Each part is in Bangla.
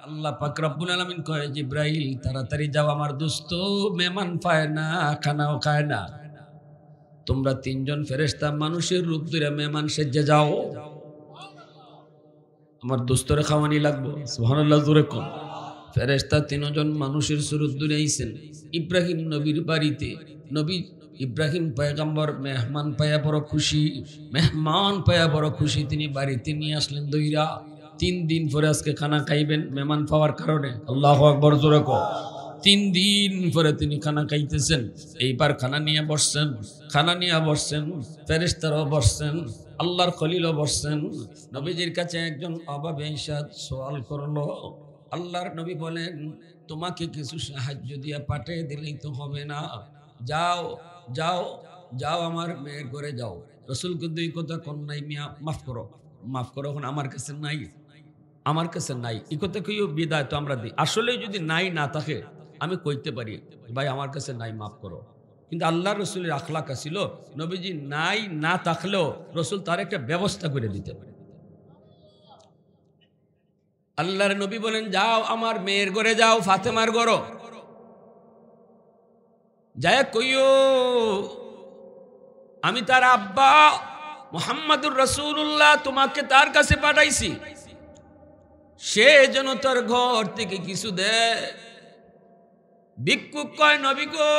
আল্লাহ পাক রব্বুল আলামিন কয় জিব্রাইল তাড়াতাড়ি যাও, আমার দোস্ত মেহমান পায় না, খানাও খায় না। তোমরা তিনজন ফেরেশতা মানুষের রূপ ধরে মেহমান সেজে যাও, আমার দোস্তরে খাওয়ানি লাগবো। সুবহানাল্লাহ, জোরে কোন। ফেরেশতা তিনজন মানুষের সুরত ধরে আইছেন ইব্রাহিম নবীর বাড়িতে। নবী ইব্রাহিম পয়গম্বর মেহমান পায়া বড় খুশি, মেহমান পায়া বড় খুশি। তিনি বাড়িতে নিয়ে আসলেন দইরা। 3 দিন পরে আজকে খানা খাইবেন মেহমান পাওয়ার কারণে। আল্লাহু আকবার, জোরে কও। 3 দিন পরে তিনি খানা খাইতেছেন। এইবার খানা নিয়ে বসছেন, খানা নিয়ে বসছেন, ফেরেশতারাও বসছেন, আল্লাহর খলিলও বসছেন। নবীজির কাছে একজন অভাবে এসে সওয়াল করলো। আল্লাহর নবী বলেন, তোমাকে কিছু সাহায্য দিয়ে পাঠিয়ে দিলেই তো হবে না, যাও যাও যাও আমার মেয়ের ঘরে যাও। রাসূলকে 2 কথা কোন নাই, মিয়া মাফ করো, মাফ করো, এখন আমার কাছে নাই, আমার কাছে নাই। এই কথা কইও বিদায় তো আমরা দিই। আসলে যদি নাই না থাকে আমি কইতে পারি ভাই আমার কাছে নাই, মাফ করো। কিন্তু আল্লাহ রসুলের আখলাক ছিল, নবীজি নাই না থাকলেও রসুল তার একটা ব্যবস্থা করে দিতে পারে। আল্লাহর নবী বলেন, যাও আমার মেয়ের ঘরে যাও, ফাতেমার ঘর যায় কইও আমি তার আব্বা মুহাম্মাদুর রাসূলুল্লাহ তোমাকে তার কাছে পাঠাইছি, সে যেন তার ঘর থেকে কিছু দেয়। ভিক্ষুক কয়, নবী গো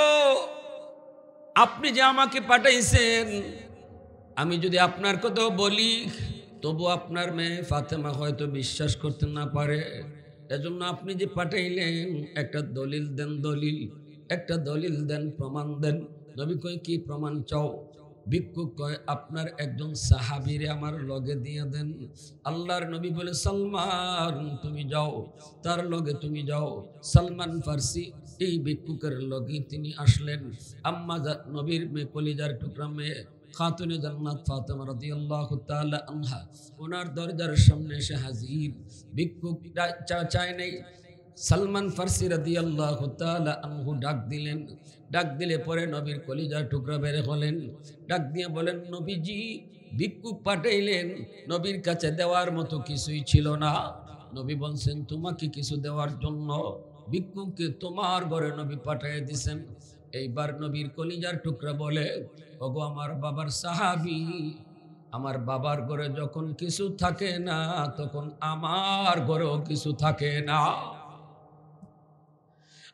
আপনি যে আমাকে পাঠাইছেন, আমি যদি আপনার কথা বলি তবু আপনার মেয়ে ফাতেমা হয়তো বিশ্বাস করতে না পারে, এজন্য আপনি যে পাঠাইলেন একটা দলিল দেন, দলিল, একটা দলিল দেন, প্রমাণ দেন। নবী কয়, কি প্রমাণ চাও? ভিক্ষুক কয়, আপনার একজন সাহাবীরে আমার লগে দিয়ে দেন। আল্লাহর নবী বলে, সালমান তুমি যাও, তার লগে তুমি যাও। সালমান ফার্সি এই ভিক্ষুকের লগে তিনি আসলেন। আম্মা নবীর মেয়ে, কলিজার টুকরা মেয়ে খাতুনে জান্নাত ফাতেমা রাদিয়াল্লাহু তাআলা আনহা ওনার দরজার সামনে এসে হাজির। ভিক্ষুক চায় নেই, সালমান ফার্সি রাদিয়াল্লাহু তাআলা আনহু ডাক দিলেন। ডাক দিলে পরে নবীর কলিজার টুকরা বের হলেন। ডাক দিয়ে বলেন, নবীজি ভিক্ষুক পাঠাইলেন, নবীর কাছে দেওয়ার মতো কিছুই ছিল না। নবী বলছেন, তোমাকে কিছু দেওয়ার জন্য ভিক্ষুককে তোমার ঘরে নবী পাঠিয়ে দিয়েছেন। এইবার নবীর কলিজার টুকরা বলে, ওগো আমার বাবার সাহাবী, আমার বাবার ঘরে যখন কিছু থাকে না তখন আমার ঘরেও কিছু থাকে না।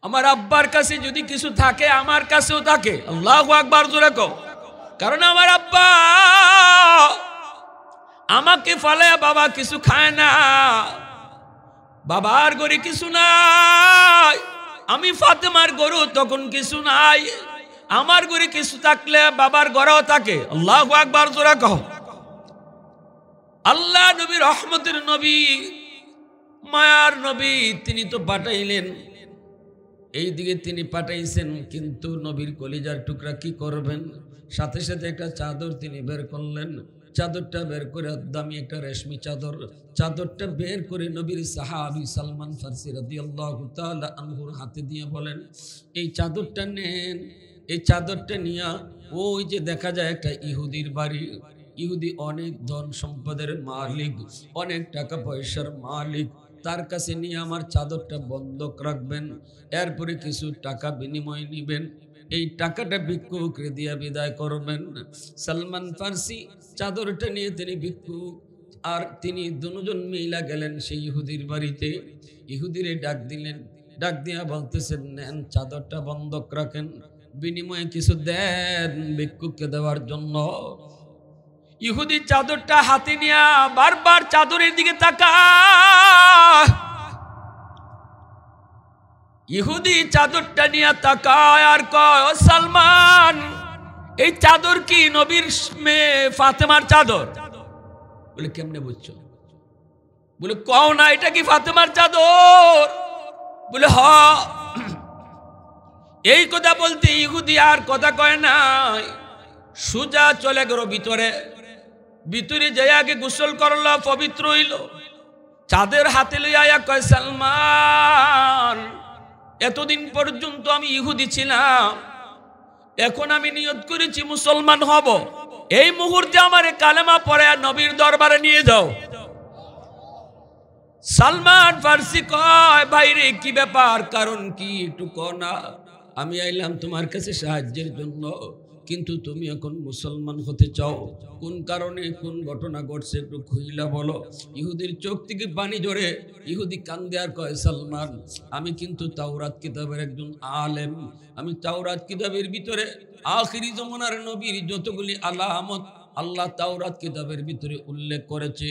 আমার আব্বার কাছে যদি কিছু থাকে আমার কাছেও থাকে। আল্লাহু আকবার, জোরে কও। কারণ আমার আব্বা আমাকে ফালায়া বাবা কিছু খায় না, বাবার ঘরে কিছু নাই। আমি ফাতেমার ঘরেও তখন কিছু নাই, আমার ঘরে কিছু থাকলে বাবার ঘরেও থাকে। আল্লাহু আকবার, জোরে কও। আল্লাহ নবী, রহমতের নবী, মায়ার নবী, তিনি তো পাঠাইলেন, এইদিকে তিনি পাঠাইছেন, কিন্তু নবীর কলিজার টুকরা কি করবেন? সাথে সাথে একটা চাদর তিনি বের করলেন। চাদরটা বের করে, দামি একটা রেশমি চাদর, চাদরটা বের করে নবীর সাহাবী সালমান ফার্সি রাদিয়াল্লাহু তাআলা আনহুর হাতে দিয়ে বলেন, এই চাদরটা নেন। এই চাদরটা নিয়ে ওই যে দেখা যায় একটা ইহুদির বাড়ি, ইহুদি অনেক ধন সম্পদের মালিক, অনেক টাকা পয়সার মালিক, তার কাছে নিয়ে আমার চাদরটা বন্ধক রাখবেন, এরপরে কিছু টাকা বিনিময় নিবেন, এই টাকাটা ভিক্ষুকরে দিয়া বিদায় করবেন। সালমান ফার্সি চাদরটা নিয়ে তিনি ভিক্ষুক আর তিনি দুজন মিলা গেলেন সেই ইহুদির বাড়িতে। ইহুদিরে ডাক দিলেন, ডাক দিয়া বলতেছেন, নেন চাদরটা বন্ধক রাখেন, বিনিময়ে কিছু দেন ভিক্ষুককে দেওয়ার জন্য। ইহুদি চাদরটা হাতে নিয়ে বারবার চাদরের দিকে তাকায়। ইহুদি চাদরটা নিয়ে তাকায় আর কয়, ও সালমান, এই চাদর কি নবীর মেয়ে ফাতেমার চাদর? বলে, কেমনে বুঝছো? বলে, কও না এটা কি ফাতেমার চাদর? বলে, হ। এই কথা বলতে ইহুদি আর কথা কয় নাই, সোজা চলে গেল ভিতরে। ভিতরে যাই আগে গোসল করলো, পবিত্র হইল, চাঁদের হাতে লইয়া কয়, সালমান, এতদিন পর্যন্ত আমি ইহুদি ছিলাম, এখন আমি নিয়ত করেছি মুসলমান হব, এই মুহূর্তে আমারে কালেমা পড়ে নবীর দরবারে নিয়ে যাও। সালমান ফার্সি কয় বাইরে কি ব্যাপার, কারণ কি একটু ক না। আমি আইলাম তোমার কাছে সাহায্যের জন্য, কিন্তু তুমি এখন মুসলমান হতে চাও, কোন কারণে, কোন ঘটনা ঘটছে একটু খুইলা বলো। ইহুদির চোখ থেকে পানি ঝরে, ইহুদি কান্দে আর কয় সালমান, আমি কিন্তু তাওরাত কিতাবের একজন আলেম, আমি তাওরাত কিতাবের ভিতরে আখিরি জমানার নবীর যতগুলি আলামত আল্লাহ তাওরাত কিতাবের ভিতরে উল্লেখ করেছে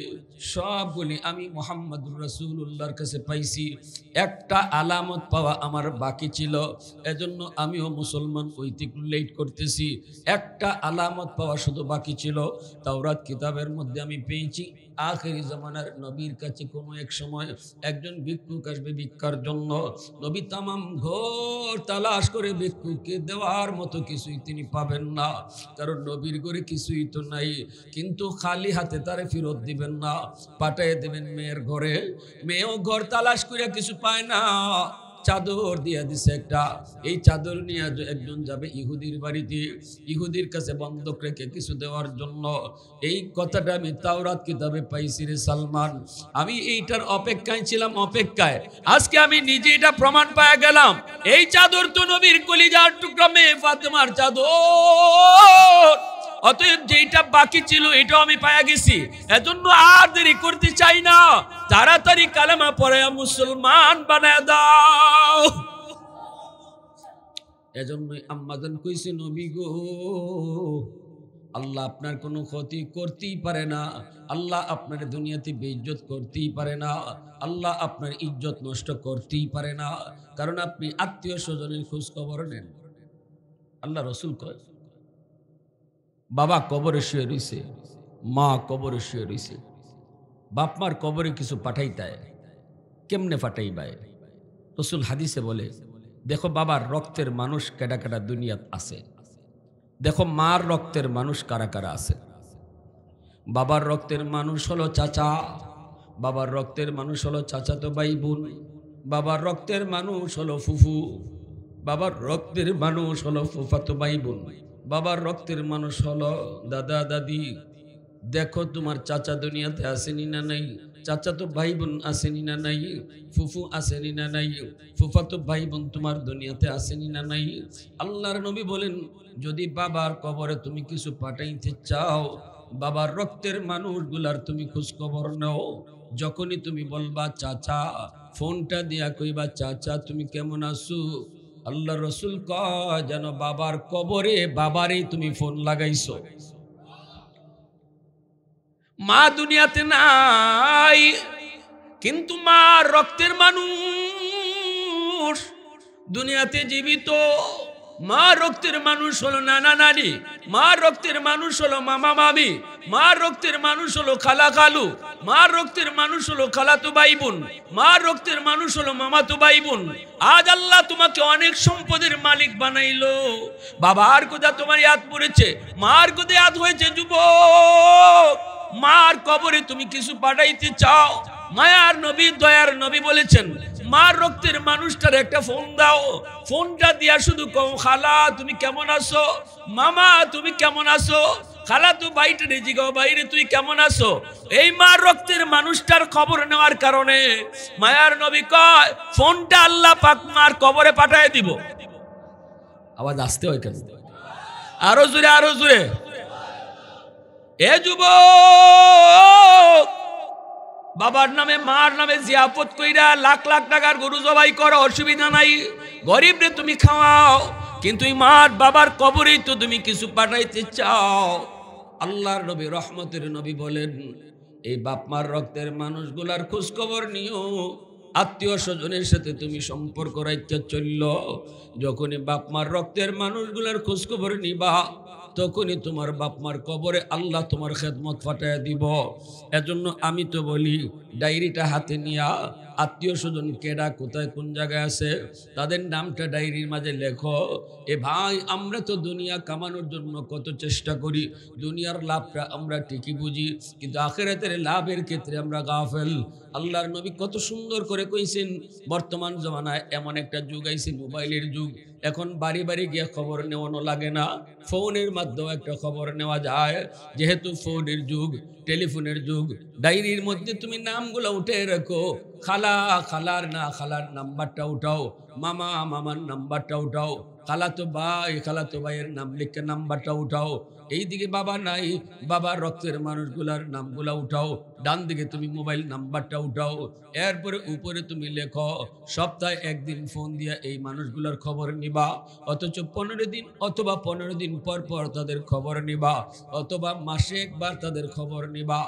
সবগুলি আমি মুহাম্মদুর রাসূলুল্লাহর কাছে পাইছি। একটা আলামত পাওয়া আমার বাকি ছিল, এজন্য আমিও মুসলমান হইতে লেট করতেছি। একটা আলামত পাওয়া শুধু বাকি ছিল, তাওরাত কিতাবের মধ্যে আমি পেয়েছি আখিরি জামানার নবীর কাছে কোনো এক সময় একজন ভিক্ষুক আসবে ভিক্ষার জন্য। নবী তামাম ঘর তালাশ করে ভিক্ষুককে দেওয়ার মতো কিছুই তিনি পাবেন না, কারণ নবীর ঘরে কিছুই তো নাই। কিন্তু খালি হাতে তারে ফেরত দিবেন না, পাঠিয়ে দেবেন মেয়ের ঘরে। মেয়েও ঘর তালাশ করে কিছু পায় না, চাদর দিয়া দিছে একটা, এই চাদর নিয়ে একজন যাবে ইহুদির বাড়িতে, ইহুদির কাছে বন্ধক রেখে কিছু দেওয়ার জন্য। এই কথাটা আমি তাওরাত কিতাবে পাইছি রে সালমান, আমি এইটার অপেক্ষায় ছিলাম, অপেক্ষায়। আজকে আমি নিজে এটা প্রমাণ পাওয়া গেলাম, এই চাদর তো নবীর কলিজার টুকরা মেয়ে ফাতেমার চাদর। অতএব যেটা বাকি ছিল এটাও আমি পায়া গেছি, এজন্য আর দেরি করতে চাই না, তাড়াতাড়ি কালেমা পড়ে মুসলমান বানায় দাও। এজন্যই আম্মাজান কইছে, নবী গো, আল্লাহ আপনার কোনো ক্ষতি করতেই পারে না, আল্লাহ আপনার দুনিয়াতে বেইজ্জত করতেই পারে না, আল্লাহ আপনার ইজ্জত নষ্ট করতেই পারে না, কারণ আপনি আত্মীয় স্বজনের খোঁজ খবর নেন। আল্লাহ রসুল কয়, বাবা কবরে শুয়ে রইছে, মা কবরে শুয়ে রইছে, বাপ মার কবরে কিছু পাঠাইতায়, কেমনে পাঠাইবায়? রসুল হাদিসে বলে, দেখো বাবার রক্তের মানুষ কেডা কেডা দুনিয়াত আছে, দেখো মার রক্তের মানুষ কারা কারা আছে। বাবার রক্তের মানুষ হলো চাচা, বাবার রক্তের মানুষ হলো চাচাতো ভাই বোন, বাবার রক্তের মানুষ হলো ফুফু, বাবার রক্তের মানুষ হলো ফুফাতো ভাই বোন, বাবার রক্তের মানুষ হলো দাদা দাদি। দেখো তোমার চাচা দুনিয়াতে আসেনি না নাই, চাচাতো ভাই বোন আসেনি না নাই, ফুফু আসেনি না নাই, ফুফাতো ভাই বোন তোমার দুনিয়াতে আসেনি না নাই। আল্লাহর নবী বলেন, যদি বাবার কবরে তুমি কিছু পাঠাইতে চাও, বাবার রক্তের মানুষগুলার তুমি খোঁজ খবর নাও। যখনই তুমি বলবা চাচা, ফোনটা দিয়া কইবা চাচা তুমি কেমন আছো, আল্লাহ রসুল কয় যেন বাবার কবরে বাবারই তুমি ফোন লাগাইছো। মা দুনিয়াতে নাই, কিন্তু মা রক্তের মানুষ দুনিয়াতে জীবিত। মা রক্তের মানুষ হলো নানা নানি, মা রক্তের মানুষ হলো মামা মামি, মা রক্তের মানুষ হলো খালা খালু, মা রক্তের মানুষ হলো খালাতো ভাই বোন, মা রক্তের মানুষ হলো মামাতো ভাই বোন। আজ আল্লাহ তোমাকে অনেক সম্পদের মালিক বানাইলো, বাবার কোথা তোমার ইয়াদ পড়েছে, মার কোথা ইয়াদ হয়েছে যুবক। মার কবরে তুমি কিছু পাঠাইতে চাও, মায়ার নবী দয়ার নবী বলেছেন, মার রক্তের মানুষটার একটা ফোন দাও, ফোনটা দিয়া শুধু কও খালা তুমি কেমন আছো, মামা তুমি কেমন আছো, খালা তো ভাইটা রেজি গাও বাইরে তুই কেমন আছো। এই মার রক্তের মানুষটার খবর নেওয়ার কারণে মায়ার নবী কয় ফোনটা আল্লাহ পাক মার কবরে পাঠায় দিব। আওয়াজ আসতে হয় কেন? আরো জোরে, আরো জোরে। এ যুবক, বাবার নামে মার নামে জিয়াফত কইরা লাখ লাখ টাকার গরু জবাই করো, অসুবিধা নাই, গরিব রে তুমি খাওয়াও, কিন্তু মার বাবার কবরেই তো তুমি কিছু পাঠাইতে চাও। আল্লাহর নবী রহমতের নবী বলেন, এই বাপ মার রক্তের মানুষগুলার খোঁজ খবর নিও, আত্মীয় স্বজনের সাথে তুমি সম্পর্ক রাখতে চলল। যখনই বাপ মার রক্তের মানুষগুলার খোঁজ খবর নিবা, তখনই তোমার বাপ মার কবরে আল্লাহ তোমার খেদমত ফাটাইয়া দিব। এজন্য আমি তো বলি, ডায়েরিটা হাতে নিয়া আত্মীয় স্বজন কেডা কোথায় কোন জায়গায় আছে তাদের নামটা ডায়েরির মাঝে লেখো। এ ভাই, আমরা তো দুনিয়া কামানোর জন্য কত চেষ্টা করি, দুনিয়ার লাভটা আমরা ঠিকই বুঝি, কিন্তু আখিরাতের লাভের ক্ষেত্রে আমরা গাফেল। আল্লাহর নবী কত সুন্দর করে কইছেন, বর্তমান জমানায় এমন একটা যুগ আইছে, মোবাইলের যুগ। এখন বাড়ি বাড়ি গিয়ে খবর নেওয়ানো লাগে না, ফোনের মাধ্যমে একটা খবর নেওয়া যায়। যেহেতু ফোনের যুগ, টেলিফোনের যুগ। ডায়েরির মধ্যে তুমি নামগুলো উঠে রাখো। খালা, খালার নাম্বারটা উঠাও। মামা, মামার নাম্বারটা উঠাও। খালাতো ভাইয়ের নাম লিখে নাম্বারটা উঠাও। এইদিকে বাবা নাই, বাবার রক্তের মানুষগুলার নামগুলা উঠাও। ডান দিকে তুমি মোবাইল নাম্বারটা উঠাও। এরপরে উপরে তুমি লেখো সপ্তাহে একদিন ফোন দিয়া এই মানুষগুলার খবর নিবা, অথচ 15 দিন অথবা 15 দিন পর পর তাদের খবর নিবা, অথবা মাসে একবার তাদের খবর নিবা।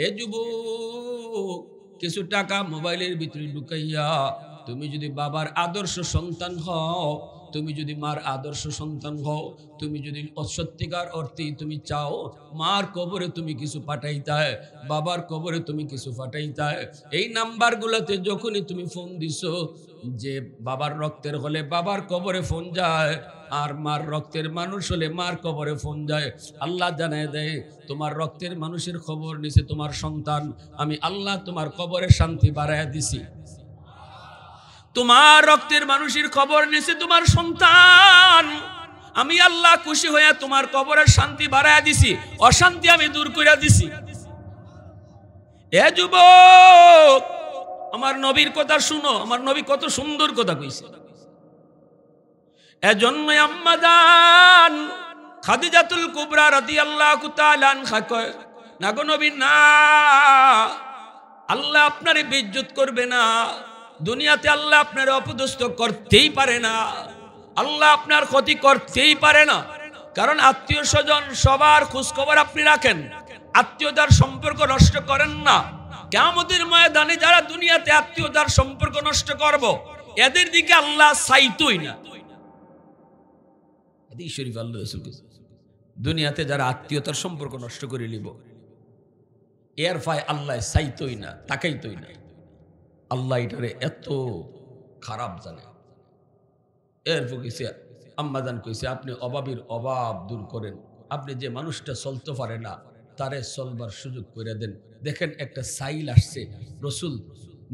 এ যুবক, কিছু টাকা মোবাইলের ভিতরে ঢুকাইয়া তুমি যদি বাবার আদর্শ সন্তান হও, তুমি যদি মার আদর্শ সন্তান হও, তুমি যদি সত্যিকার অর্থেই তুমি চাও মার কবরে তুমি কিছু পাঠাইতে, বাবার কবরে তুমি কিছু পাঠাইতে, এই নাম্বারগুলোতে যখনই তুমি ফোন দিছো, যে বাবার রক্তের হলে বাবার কবরে ফোন যায়, আর মার রক্তের মানুষ হলে মার কবরে ফোন যায়। আল্লাহ জানায় দেয় তোমার রক্তের মানুষের খবর নিছে তোমার সন্তান, আমি আল্লাহ তোমার কবরের শান্তি বাড়াইয়া দিছি। তোমার রক্তের মানুষের খবর নিছে তোমার সন্তান, আমি আল্লাহ খুশি হইয়া তোমার কবরের শান্তি বাড়াইয়া দিছি, অশান্তি আমি দূর কইরা দিছি। এ যুবক, আমার নবীর কথা শুনো, আমার নবী কত সুন্দর কথা কইছে। এজন্যই আম্মা জান খাদিজাতুল কুবরা রাদিয়াল্লাহু তাআলা আনহা কয়, না গো নবী না, আল্লাহ আপনারে বেইজ্জত করবে না, দুনিয়াতে আল্লাহ আপনার অপদস্থ করতেই পারে না, আল্লাহ আপনার ক্ষতি করতেই পারে না। কারণ আত্মীয় স্বজন সবার খোঁজখবর আপনি রাখেন, আত্মীয়তার সম্পর্ক নষ্ট করেন না। কিয়ামতের ময়দানে যারা দুনিয়াতে আত্মীয়তার সম্পর্ক নষ্ট করব, এদের দিকে আল্লাহ চাইতোই না। হাদিস শরীফ আল্লাহ রাসূল দুনিয়াতে যারা আত্মীয়তার সম্পর্ক নষ্ট করে নিব, এর ফায় আল্লাহ চাইতোই না, তাকাইতোই না। আল্লাহ এটারে এত খারাপ জানে। এরপর কইছে আম্মাজান কইছে, আপনি অভাবীর অভাব দূর করেন, আপনি যে মানুষটা চলতে পারে না তারে চলবার সুযোগ করে দেন। দেখেন একটা সাইল আসছে, রসুল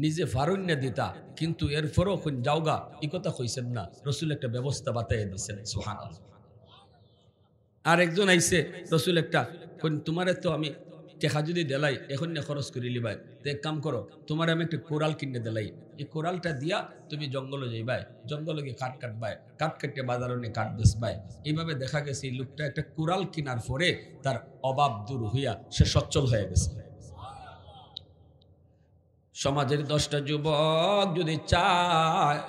নিজে ফারুন্যা দিতা, কিন্তু এরপরও যাওগা এই কথা কইছেন না, রসুল একটা ব্যবস্থা বাতাইয়া দিচ্ছেন। সুবহানাল্লাহ। আর একজন আইছে, রসুল একটা তোমারে তো আমি টেকা যদি দেলাই এখন না খরচ করে লিবাই, তো এক কাম করো, তোমার আমি একটা কোরাল কিনে দেলাই, এই কোরালটা দিয়া তুমি জঙ্গলে যাইবাই, জঙ্গলে গিয়ে কাঠ কাটবাই, কাঠ কাটতে বাজারে নিয়ে কাঠ বেচবাই। এইভাবে দেখা গেছে এই লোকটা একটা কোরাল কেনার পরে তার অভাব দূর হইয়া সে সচ্ছল হয়ে গেছে। সমাজের 10টা যুবক যদি চায়,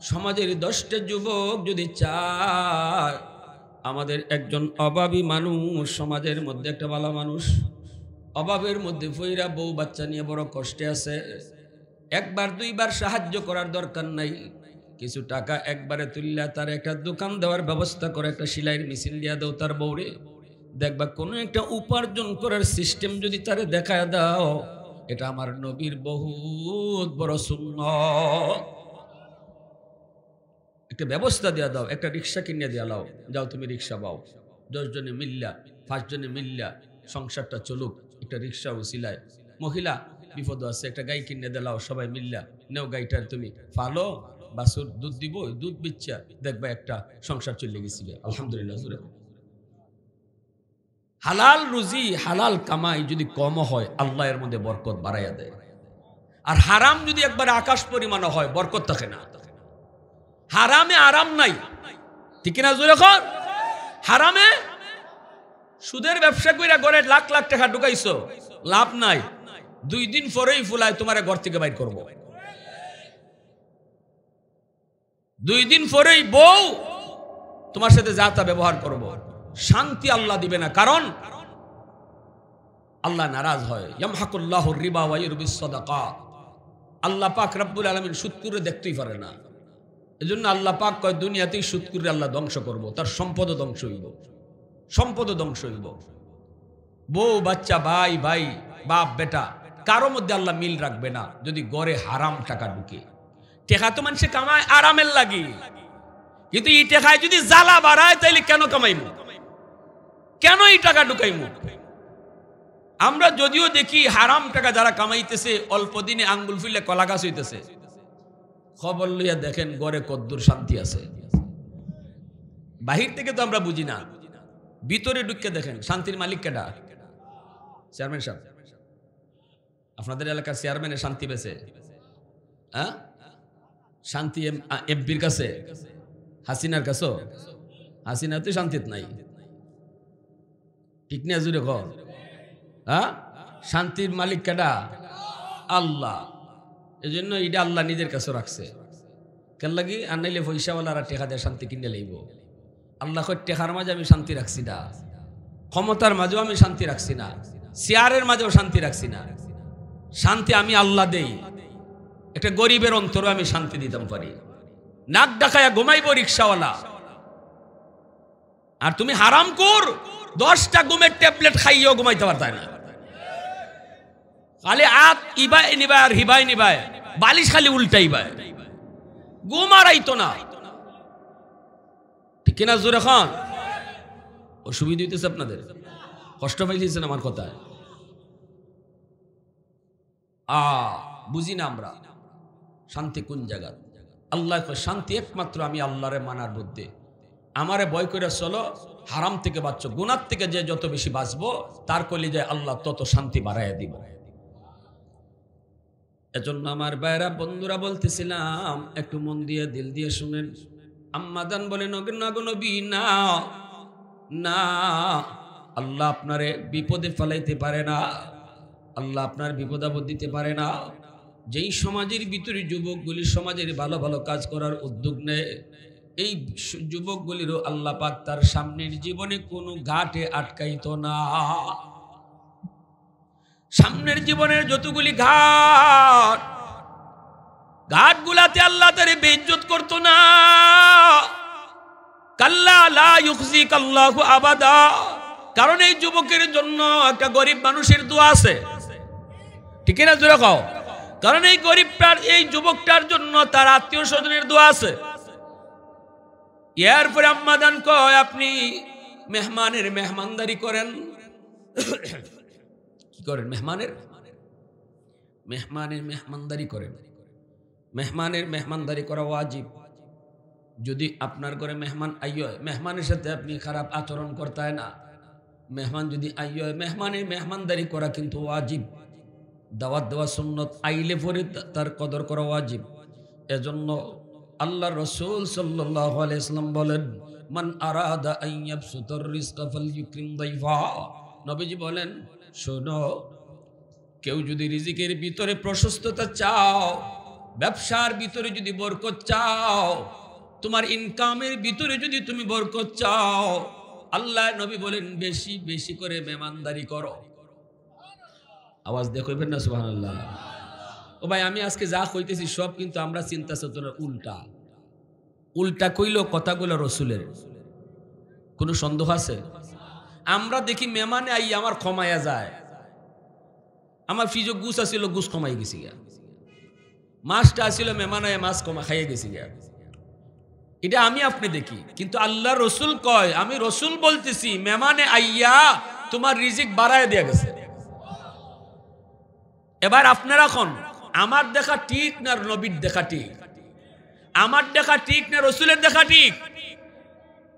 সমাজের 10টা যুবক যদি চায় আমাদের একজন অভাবী মানুষ সমাজের মধ্যে একটা ভালো মানুষ, অভাবের মধ্যে ফইরা বউ বাচ্চা নিয়ে বড় কষ্টে আছে, একবার দুইবার সাহায্য করার দরকার নাই, কিছু টাকা একবারে তুললা তার একটা দোকান দেওয়ার ব্যবস্থা করে, একটা সেলাইয়ের মেশিন দিয়া দাও তার বউরে, দেখবা কোনো একটা উপার্জন করার সিস্টেম যদি তারে দেখায় দাও, এটা আমার নবীর বহুত বড় সুন্নাত। একটা ব্যবস্থা দিয়া দাও, একটা রিক্সা কিনে দিয়া লাও, যাও তুমি রিক্সা পাও, 10 জনে মিল্লা 5 জনে মিল্লা সংসারটা চলুক, একটা রিক্সা উসিলায়। মহিলা বিপদ আছে, একটা গাই কিনে দিলাও, সবাই মিল্লা নেও, গাইটার তুমি ফালো, বাছুর দুধ দিব, দুধ বিচ্ছা দেখবা একটা সংসার চলে গেছি। আলহামদুলিল্লাহ। হালাল রুজি হালাল কামাই যদি কম হয় আল্লাহ এর মধ্যে বরকত বাড়াইয়া দেয়, আর হারাম যদি একবার আকাশ পরিমাণ হয় বরকত থাকে না। হারামে আরাম নাই, ঠিক না? জোরে কর। হারামে সুদের ব্যবসা কইরা ঘরে লাখ লাখ টাকা ঢুকাইছো, লাভ নাই, 2 দিন পরেই ফুলায় তোমার ঘর থেকে বাইর করব। 2 দিন পরেই বউ তোমার সাথে যা তা ব্যবহার করব, শান্তি আল্লাহ দিবে না, কারণ আল্লাহ নারাজ হয়। ইয়ামহাকুল্লাহুর রিবা ওয়া ইউরবিস সাদাকাত। আল্লাহ পাক রব্বুল আলামিন সুদ করে দেখতেই পারে না, এজন্য আল্লাহ পাক কয় দুনিয়াতেই সুদ করে আল্লাহ ধ্বংস করব, তার সম্পদ ধ্বংস হইব, সম্পদ ধ্বংস হইব। বউ বাচ্চা ভাই ভাই বাপ বেটা কারো মধ্যে আল্লাহ মিল রাখবে না যদি গড়ে হারাম টাকা ঢুকে। টেকা তো মানুষে কামায় আরামের লাগি, কিন্তু এই টেকায় যদি জ্বালা বাড়ায় তাইলে কেন কামাইমু, কেন এই টাকা ঢুকাইমু? আমরা যদিও দেখি হারাম টাকা যারা কামাইতেছে অল্প দিনে আঙ্গুল ফুলে কলা গাছ হইতেছে, খবর লইয়া দেখেন গড়ে কদ্দুর শান্তি আছে। বাহির থেকে তো আমরা বুঝি না, ভিতরে ঢুকে দেখেন শান্তির মালিক কেডা? চেয়ারম্যান সাহেব, আপনাদের এলাকার চেয়ারম্যানের শান্তি পেয়েছে? হ্যাঁ, শান্তি এমপির কাছে, হাসিনার কাছে? হাসিনা তো শান্তিত নাই, ঠিক না? জুড়ে কর। হ্যাঁ, শান্তির মালিক কেডা? আল্লাহ। এই জন্য এটা আল্লাহ নিজের কাছে রাখছে। কেন লাগি? আর নাইলে পয়সাওয়ালারা টেকা দিয়ে শান্তি কিনে লইব। আল্লাহ টেকার মাঝে আমি শান্তি রাখছি না, ক্ষমতার মাঝেও আমি শান্তি রাখছি না, চেয়ারের মাঝেও শান্তি রাখছি না। শান্তি আমি আল্লাহ দেই। একটা গরিবের অন্তরে আমি শান্তি দিতাম পারি। নাক ডাকায়া ঘুমাইব রিক্সাওয়ালা, আর তুমি হারাম কর 10টা ঘুমের ট্যাবলেট খাইয়েও ঘুমাইতে পারতাই না। খালি আত ইবাই নিবাই আর হিবাই নিবাই, বালিশ খালি উল্টাইবাই, ঘুম আর আইতো না। ঠিক কিনা জোরে খান? অসুবিধা হইতেছে আপনাদের? কষ্ট পাইছেন আমার কথায়? বুঝি না আমরা শান্তি কোন জায়গা? আল্লাহ শান্তি একমাত্র আমি আল্লাহরে মানার মধ্যে। আমারে ভয় করে চলো, হারাম থেকে বাঁচো, গুনার থেকে যে যত বেশি বাঁচবো তার কলিজায় আল্লাহ তত শান্তি বাড়াইয়া দিব। এজন্য আমার ভাইরা বন্ধুরা বলতেছিলাম, একটু মন দিয়ে দিল দিয়ে শুনেন। আম্মাজান বলেন, নবী না না, আল্লাহ আপনারে বিপদে ফেলাইতে পারে না, আল্লাহ আপনার বিপদ আপদ দিতে পারে না। যেই সমাজের ভিতরে যুবকগুলি সমাজের ভালো ভালো কাজ করার উদ্যোগ নেয়, এই যুবকগুলিরও আল্লাহ পাক তার সামনের জীবনে কোনো ঘাটে আটকাইতো না। সামনের জীবনের যতগুলি ঘাটগুলাতে আল্লাহ তারে বেইজ্জত করতো না। কাল্লা লা ইউখজিকাল্লাহু আবাদা। কারণ এই যুবকের জন্য একটা গরিব মানুষের দোয়া আছে, ঠিক না? জোরে কও। কারণ এই গরিবটার, এই যুবকটার জন্য তার আত্মীয় স্বজনের দোয়া আছে। এরপরে আম্মাদান কয়, আপনি মেহমানের মেহমানদারি করেন। কি করেন? মেহমানের মেহমানদারি করেন। মেহমানের মেহমানদারি করা ওয়াজিব। যদি আপনার ঘরে মেহমান আইয়, মেহমানের সাথে আপনি খারাপ আচরণ করতে না। মেহমান যদি আইয়, মেহমানের মেহমানদারি করা কিন্তু ওয়াজিব। দাওয়াত দেওয়া সুন্নত, আইলে পরে তার কদর করা ওয়াজিব। এজন্য আল্লাহ রাসূল সাল্লাল্লাহু আলাইহি ওয়াসাল্লাম বলেন, মান আরাদা আন ইয়াবসুতার রিজকা ফালইউকরিম দাইফা। নবীজি বলেন, শোনো, কেউ যদি রিজিকের ভিতরে প্রশস্ততা চাও, ব্যবসার ভিতরে যদি বরকত চাও, তোমার ইনকামের ভিতরে যদি তুমি বরকত চাও, আল্লাহ নবী বলেন বেশি বেশি করে মেহমানদারি করো। আওয়াজ দিয়ে কইবেন না সুবহানাল্লাহ? ও ভাই, আমি আজকে যা কইতেছি সব কিন্তু আমরা চিন্তা চেতনার উল্টা উল্টা কইল কথাগুলো রসুলের। কোনো সন্দেহ আছে? আমরা দেখি মেহমানে আই আমার ক্ষমায়া যায়। আমার ফ্রিজে গুছ আসিল, গুছ কমাই গেছি গা। মাছটা আসিল, মেহমান আয় মাছ কমা খাইয়ে গেছি গা। এটা আমি আপনি দেখি, কিন্তু আল্লাহ রসুল কয়, আমি রসুল বলতেছি, মেহমানে আইয়া তোমার রিজিক বাড়ায় দেয়া গেছে। এবার আপনারা কোন, আমার দেখা ঠিক না নবীর দেখা ঠিক? আমার দেখা ঠিক না রসুলের দেখা ঠিক?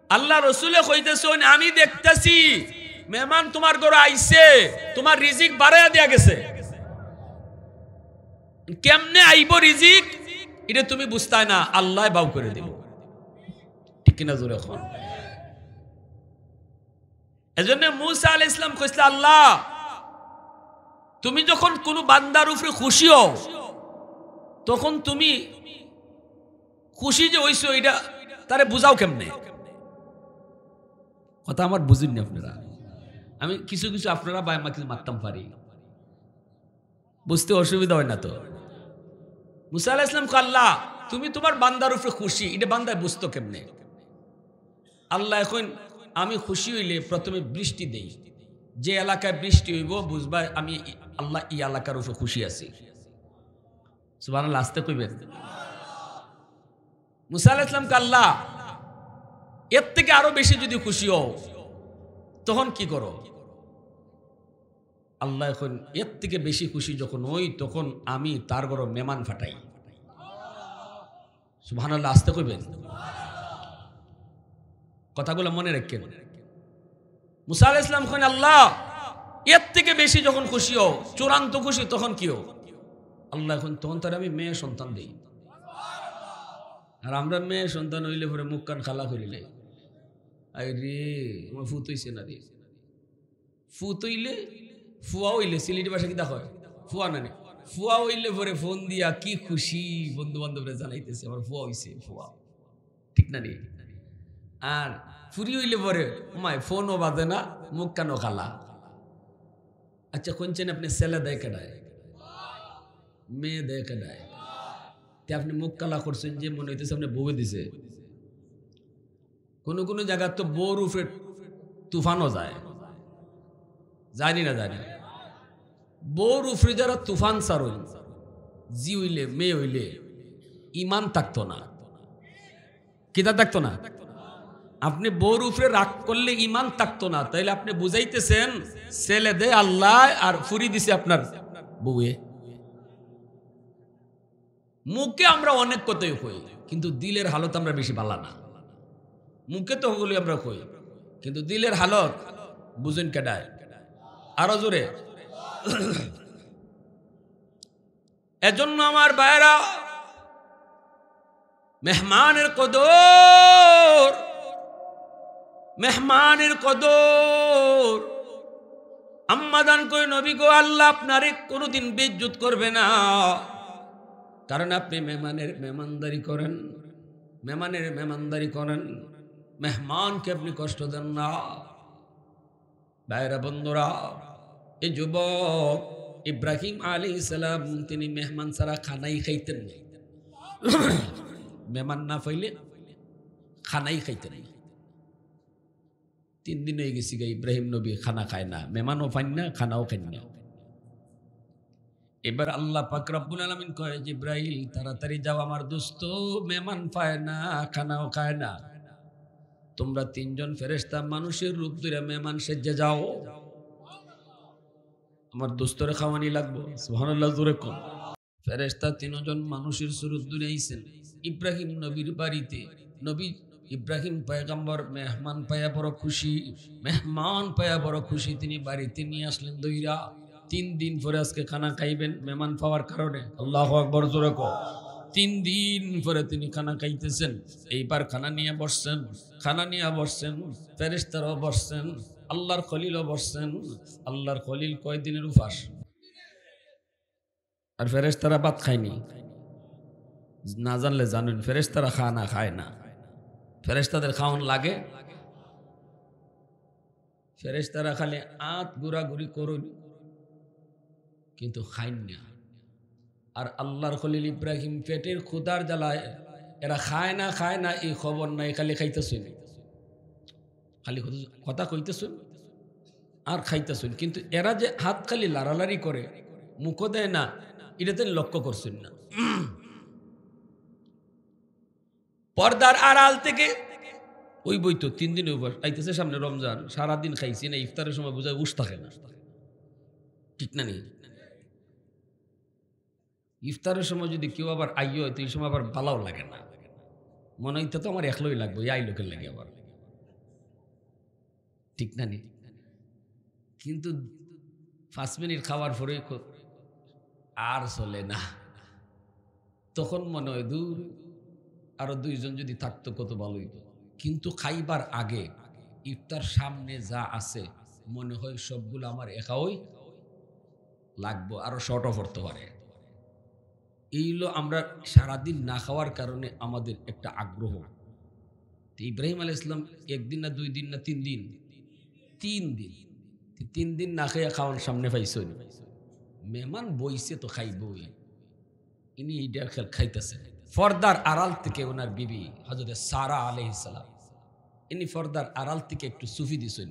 আল্লাহ রসুলে কইতেছেন, আমি দেখতেছি মেহমান তোমার ঘরে আইছে, তোমার রিজিক বাড়ায় দেয়া গেছে। কেমনে আইব রিজিক এটা তুমি বুঝতাই না, আল্লাহ বাউ করে দেব। ঠিক কিনা জোরে এখন? এজন্য মুসা আলাইহিস সালাম কইছিল, আল্লাহ তুমি যখন কোন বান্দার উপরে খুশি হও, তখন তুমি খুশি যে হইছো এটা তারে বুঝাও কেমনে? কথা আমার বুঝিনি আপনারা। আমি কিছু কিছু আপনারা বা আমাকে মারতাম পারি, বুঝতে অসুবিধা হয় না তো? মুসা আলাইহিস সালাম কয়, আল্লাহ তুমি তোমার বান্দার উপরে খুশি, এটা বান্দায় বুঝতো কেমনে? আল্লাহ এখন, আমি খুশি হইলে প্রথমে বৃষ্টি দেই, যে এলাকায় বৃষ্টি হইব বুঝবা আমি আল্লাহ এই এলাকার উপরে খুশি আছি। সুবহানাল্লাহ, আসতে কইবেন। মুসা আলাইহিস সালাম কয়, আল্লাহ এর থেকে আরো বেশি যদি খুশি হও তখন কি করো? আল্লাহ এখন এর থেকে বেশি খুশি যখন হই, তখন আমি তার ঘরে মেহমান ফাটাই। সুবহানাল্লাহ, আসতে কইবেন। কথাগুলো মনে রাখেন। মুসা আলাইহিস সালাম কইলেন, আল্লাহ এর থেকে বেশি যখন খুশি হও, চূড়ান্ত খুশি, তখন কি হো আল্লাহ এখন তখন তার আমি মেয়ে সন্তান দিই। আর আমরা মেয়ে সন্তান হইলে পরে মুখ কান খালা করিলে আই রে আমার ফুত হইছে না রে, ফুত হইলে ফুয়া হইলে সিলেটি ভাষা কি দেখো ফুয়া না, ফুয়া হইলে পরে ফোন দিয়া কি খুশি বন্ধু বান্ধবরা জানাইতেছে আমার ফুয়া হইছে, ফুয়া ঠিক না রে। আর ফুরি হইলে পরে মায় ফোনও বাজে না, মুখ কানও খালা। আচ্ছা কোনছেন আপনি ছেলে দেয় কেডায়, মেয়ে দেয় কেডায়? আপনি মুখ কালা করছেন যে মনে হইতেছে আপনি বউ দিছে। কোন কোন জায়গা তো বউর উপরে তুফানও যায়, জানি না জানি। বউর উপরে যারা তুফান সারুন, জি হইলে মেয়ে হইলে ইমান থাকতো না, কিতা থাকতো না। আপনি বউর উপরে রাগ করলে ইমান থাকতো না, তাইলে আপনি বুঝাইতেছেন ছেলে দে আল্লাহ আর ফুরি দিছে আপনার বউয়ে। মুখে আমরা অনেক কথাই কই, কিন্তু দিলের হালত আমরা বেশি ভালো না। মুখে তো ওগুলি আমরা কই, কিন্তু দিলের হালত বুঝেন কেডায়? আরো জোরে। এজন্য আমার ভাইরা, মেহমানের কদর, মেহমানের কদর। আম্মাদান কই নবী গো আল্লাহ আপনারে কোনোদিন বেইজ্জত করবে না, কারণ আপনি মেহমানের মেহমানদারি করেন, মেহমানের মেহমানদারি করেন, মেহমানকে আপনি কষ্ট দেন না। ভাইরা বন্ধুরা, এই যুবক ইব্রাহিম আলাইহিস সালাম তিনি মেহমান ছাড়া খানাই খাইতেন না। মেহমান না পাইলে খানাই খাইতেন না। 3 দিন হয়ে গেছি গে ইব্রাহিম নবী খানা খায় না, মেহমানও পান না, খানাও খান না। এবার আল্লাহ পাক রব্বুল আলামিন কয় জিব্রাইল তাড়াতাড়ি যাও, আমার দোস্ত মেহমান পায় না, খানাও খায় না, তোমরা 3 জন ফেরেশতা মানুষের রূপ ধরে মেহমান সেজে যাও, আমার দোস্তরে খাওয়ানি লাগবো। সুবহানাল্লাহ, জোরে কোন। ফেরেশতা 3 জন মানুষের সুরত ধরে আইছেন ইব্রাহিম নবীর বাড়িতে। নবী ইব্রাহিম পয়গম্বর মেহমান পায়া বড় খুশি, মেহমান পায়া বড় খুশি, তিনি বাড়িতে নিয়ে আসলেন দইরা। 3 দিন পরে আজকে খানা খাইবেন মেহমান পাওয়ার কারণে। আল্লাহু আকবার, জোরে কও। 3 দিন পরে তিনি খানা খাইতেছেন। এইবার খানা নিয়ে বসছেন, খানা নিয়ে বসছেন, ফেরেশতারাও বসছেন, আল্লাহর খলিলও বসছেন। আল্লাহর খলিল কয়দিনের উপাস, আর ফেরেশতারা ভাত খায়নি। না জানলে জানেন ফেরেশতারা খানা খায় না, ফেরেশতাদের খাওয়ান লাগে। ফেরেশতারা খালি আত ঘুরাঘুরি করুন, কিন্তু খাইন না। আর আল্লাহর খলিল ইব্রাহিম পেটের ক্ষুধার জ্বালায় এরা খায় না, খায় না এই খবর নাই, খালি খাইতেছেন, খালি কথা কইতেছেন আর খাইতেছেন। কিন্তু এরা যে হাত খালি লাড়ালাড়ি করে, মুখও দেয় না, এটা তিনি লক্ষ্য করছেন না। পর্দার আড়াল থেকে ওই বই তো 3 দিন উপর আইতেছে, সামনে রমজান, সারাদিন খাইছি না, ইফতারের সময় বোঝায় উস থাকে না, ঠিক না নেই? ইফতারের সময় যদি কেউ আবার আইও তো এই সময় আবার ভালোও লাগে না, মনে হইতে তো আমার একলোই লাগবে, এই লোকের লাগে আবার, ঠিক না নেই? কিন্তু 5 মিনিট খাওয়ার পরে আর চলে না, তখন মনে হয় দূর আরো 2 জন যদি থাকতো কত ভালো হইতো। কিন্তু খাইবার আগে ইফতার সামনে যা আছে মনে হয় সবগুলো আমার একাই লাগবো, আরো শর্টও পড়তে পারে। এইগুলো আমরা সারাদিন না খাওয়ার কারণে আমাদের একটা আগ্রহ। ইব্রাহিম আলাইহিস সালাম 1 দিন না 2 দিন না 3 দিন, 3 দিন না খেয়ে খাওয়ার সামনে পাইছেন। মেহমান বইছে তো খাইবই, ইনি এইটা খাইতেছেন। পর্দার আড়াল থেকে ওনার বিবি হযরত সারা আলাইহিস সালাম, ইনি পর্দার আড়াল থেকে একটু সুফি দিছেন,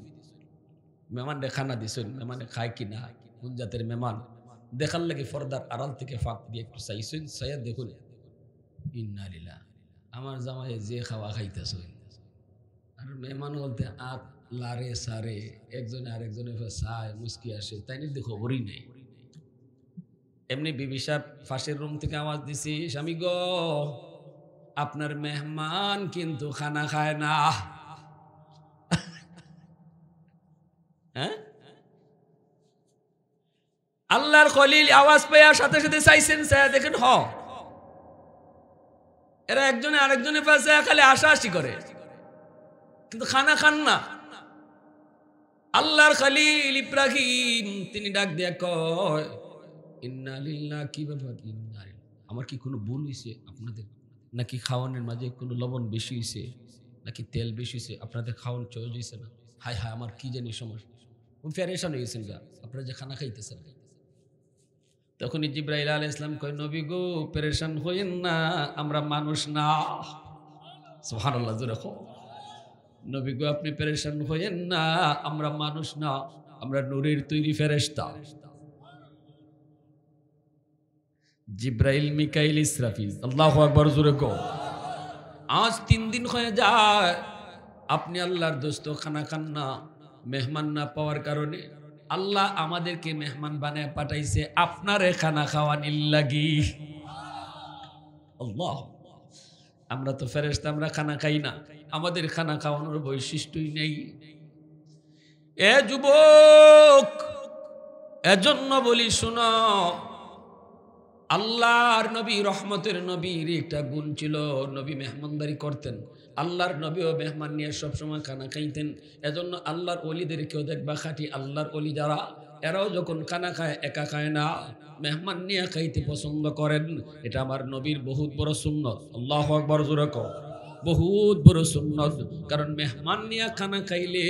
মেহমানরে খানা দিছেন। মেহমানে খায় কি না, কোন জাতের মেহমান দেখার লাগে পর্দার আড়াল থেকে ফাঁক দিয়ে একটু চাইছেন। চাইয়া দেখুন, ইন্না লিল্লাহ, আমার জামাই যে খাওয়া খাইতেছে। আর মেহমান বলতে আত লারে সারে, একজনে আরেকজনের চায় মুস্কি আসে, তাই নিয়ে খবরই নেই। এমনি বিবি সাহেব ফাঁসের রুম থেকে আওয়াজ দিছি, স্বামী গো আপনার মেহমান কিন্তু খানা খায় না। হ্যাঁ, আল্লাহর খলিল আওয়াজ পাওয়ার সাথে সাথে চাইছেন, দেখেন এরা একজনে আরেকজনের পাশে খালি আশাআশি করে, কিন্তু খানা খান না। আল্লাহর খলিল ইব্রাহিম তিনি ডাক দিয়া কয়, ইন্না লিল্লাহি, কি ব্যাপার, আমার কি কোনো ভুল হয়েছে আপনাদের? নাকি খাওয়ানোর মাঝে কোনো লবণ বেশি হয়েছে, নাকি তেল বেশি হয়েছে? আপনাদের খাওয়ানো চয়েস হয়েছে না? হায় হায়, আমার কি জানি সমস্যা, ফেরেশান হয়ে গেছেন গা, আপনারা যে খানা খাইতেছেন। তখনই জিবরাইল আলাইহিস সালাম কয়, নবী গো পেরেশান হইেন না, আমরা মানুষ না। সুবহানাল্লাহ, জোরে কও। নবী গো আপনি পেরেশান হইেন না, আমরা মানুষ না, আমরা নূরের তৈরি ফেরেশতা। জিবরাইল, মিকাইল, ইসরাফিল, আল্লাহু আকবার, জোরে কও। আজ 3 দিন হয়ে যায় আপনি আল্লাহর দোস্ত খানা খান না, মেহমান না পাওয়ার কারণে আল্লাহ আমাদেরকে মেহমান বানায় পাঠাইছে আপনারে খানা খাওয়ানির লাগি। আল্লাহ, আমরা তো ফেরেশতা, আমরা খানা খাই না, আমাদের খানা খাওয়ানোর বৈশিষ্ট্যই নেই। এ যুবক, এজন্য বলি শোনো, আল্লাহর নবী, রহমতের নবীর একটা গুণ ছিল, নবী মেহমানদারি করতেন। আল্লাহর নবীও মেহমান নিয়ে সবসময় খানা খাইতেন। এজন্য আল্লাহর ওলিদেরকেও দেখবা, খাঁটি আল্লাহর ওলি যারা, এরাও যখন খানা খায় একা খায় না, মেহমান নিয়ে খাইতে পছন্দ করেন। এটা আমার নবীর বহুত বড় সুন্নত। আল্লাহু আকবার, জোরে কও। বহুত বড় সুন্নত। কারণ মেহমান নিয়ে খানা খাইলে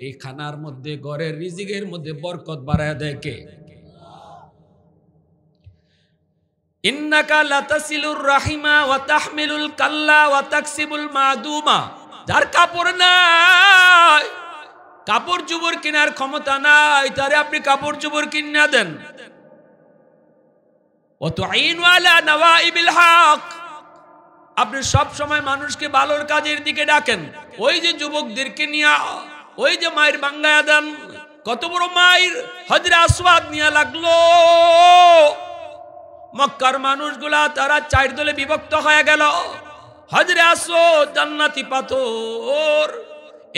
এই খানার মধ্যে, ঘরের রিজিকের মধ্যে বরকত বাড়ায় দেয় কে? ইন্নাকা লাতাসিলুর রাহিমা ওয়া তাহমিলুল কাল্লা ওয়া তাকসিবুল মাদুমা। যার কাপড় নাই, কাপড় চোপড় কেনার ক্ষমতা নাই, তারে আপনি কাপড় চোপড় কিনে দেন। ওয়া তুঈনু আলা নওয়াইবিল হক, আপনি সব সময় মানুষকে ভালোর কাজের দিকে ডাকেন। ওই যে যুবকদেরকে নিয়ে, ওই যে মায়ের বাঙ্গায়া দেন, কত বড় মায়ের হজরে আসওয়াদ নিয়ে লাগলো। মক্কার মানুষগুলা তারা 4 দলে বিভক্ত হয়ে গেল। হজরে আসওয়াদ জান্নাতি পাথর,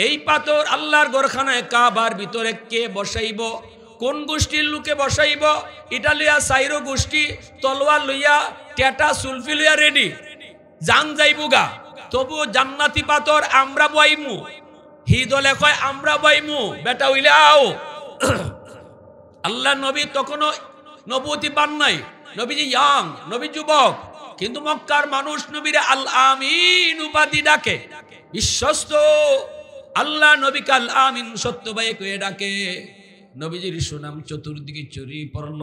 এই পাথর আল্লাহর ঘরখানায় কাবার ভিতরে কে বসাইব? কোন গোষ্ঠীর লোকে বসাইব? ইটালিয়া সাইরো গোষ্ঠী তলোয়ার লইয়া, টেটা সুলফি লইয়া রেডি, জান যাইবুগা, তবু জান্নাতি পাথর আমরা বইমু। হি দলে কয় আমরা বইমু, বেটা হইলে আও। আল্লাহ নবী তখনও নবুয়তি পান নাই, নবীজি ইয়াং, নবী যুবক, কিন্তু মক্কার মানুষ নবীরে আল আমিন উপাধি ডাকে। বিশ্বস্ত আল্লাহ নবীকে আল আমিন, সত্যবাদী কয়ে ডাকে। নবীজির সুনাম চতুর্দিকে ছড়িয়ে পড়ল।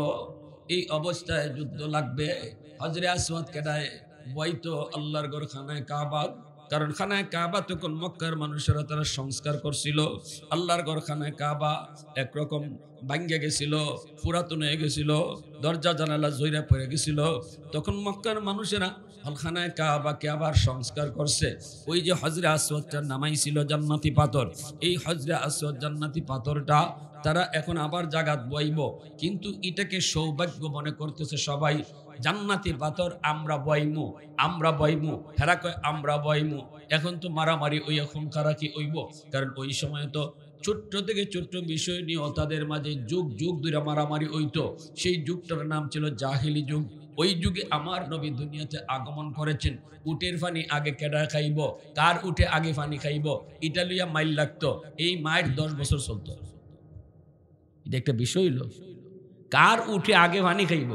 এই অবস্থায় যুদ্ধ লাগবে। হজরে আসওয়াদ কেডায় বইতো আল্লাহর ঘর খানায় কাবা, কারণ খানায় কাবা তখন মক্কার মানুষেরা তারা সংস্কার করছিল। আল্লাহর ঘর খানায় কাবা একরকম ভাঙ্গে গেছিল, পুরাতন হয়ে গেছিল, দরজা জানালা জইরা পড়ে গেছিল। তখন মক্কার মানুষেরা খানায় কাবাকে আবার সংস্কার করছে। ওই যে হজরে আসওয়াদটা নামাইছিল জান্নাতি পাথর, এই হজরে আসওয়াদ জান্নাতি পাথরটা তারা এখন আবার জাগাত বইব, কিন্তু এটাকে সৌভাগ্য মনে করতেছে সবাই। জান্নাতি পাথর আমরা বইমু, আমরা বইমু, হেরা কয় আমরা বইমু। এখন তো মারামারি ওই এখন কারা কি ওইব, কারণ ওই সময় তো ছোট্ট থেকে ছোট্ট বিষয় নিয়ে তাদের মাঝে যুগ যুগ ধরে মারামারি হইতো। সেই যুগটার নাম ছিল জাহিলি যুগ। ওই যুগে আমার নবী দুনিয়াতে আগমন করেছেন। উটের পানি আগে কেডা খাইব, কার উঠে আগে পানি খাইব, ইটালিয়া মাইল লাগতো। এই মাইল 10 বছর চলতো। এটা একটা বিষয় হলো, কার উঠে আগে পানি খাইব,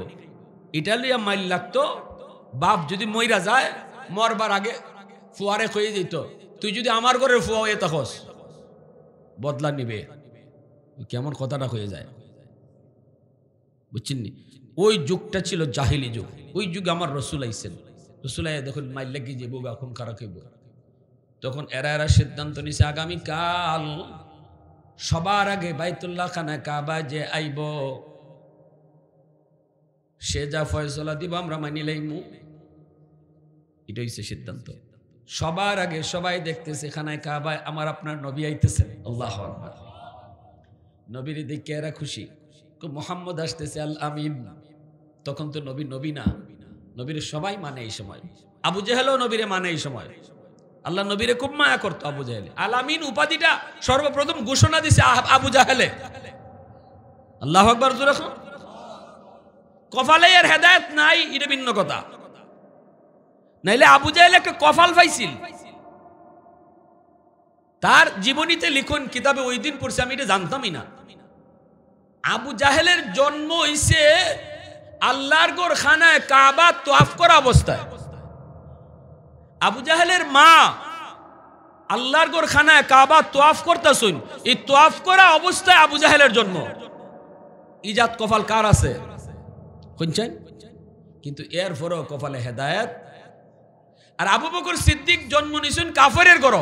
ইটালিয়া মাইল লাগতো। বাপ যদি মইরা যায়, মরবার আগে ফুয়ারে খয়ে যেত, তুই যদি আমার ঘরের ফুয়া হয়ে তখস বদলা নিবে। কেমন কথাটা হয়ে যায়, বুঝছেন নি? ওই যুগটা ছিল জাহিলি যুগ। ওই যুগে আমার রসুল আইছেন। রসুল আইয়া দেখুন মাইল লাগি যাবো, এখন কারা খাইব। তখন এরা সিদ্ধান্ত নিছে, আগামীকাল সবার আগে বাইতুল্লাহ খানায় কাবা যে আইব, সে যা ফয়সলা দিব আমরা মানি লাইমু। এটা হইছে সিদ্ধান্ত। সবার আগে সবাই দেখতেছে খানায় কাবায় আমার আপনার নবী আইতেছেন। আল্লাহু আকবার। নবীর দেখে এরা খুশি, মুহাম্মদ আসতেছে আল আমিন। তখন তো নবী নবী না, নবীরে সবাই মানে এই সময়। আবু জেহেলও নবীরে মানে এই সময়। আল্লাহ নবীরে খুব মায়া করতো আবু জাহেলে। আল আমিন উপাধিটা সর্বপ্রথম ঘোষণা দিছে আবু জাহেলে। আল্লাহু আকবার। কপালে এর হেদায়েত নাই, এটা ভিন্ন কথা। নাইলে আবু জাহেল একটা কপাল পাইছিল। তার জীবনীতে লিখন কিতাবে ওই দিন পড়ছে, আমি এটা জানতামই না। আবু জাহেলের জন্ম হইছে আল্লাহর ঘর খানায় কাবা তোয়াফ করা অবস্থায়। আবু জাহেলের মা আল্লাহর ঘর খানায় কাবা তোয়াফ করতেছেন, এই তোয়াফ করা অবস্থায় আবু জাহেলের জন্ম। ইজাত কপাল কার আছে শুনছেন? কিন্তু এর পরেও কপালে হেদায়েত। আর আবু বকর সিদ্দিক জন্ম নিছেন কাফেরের ঘর,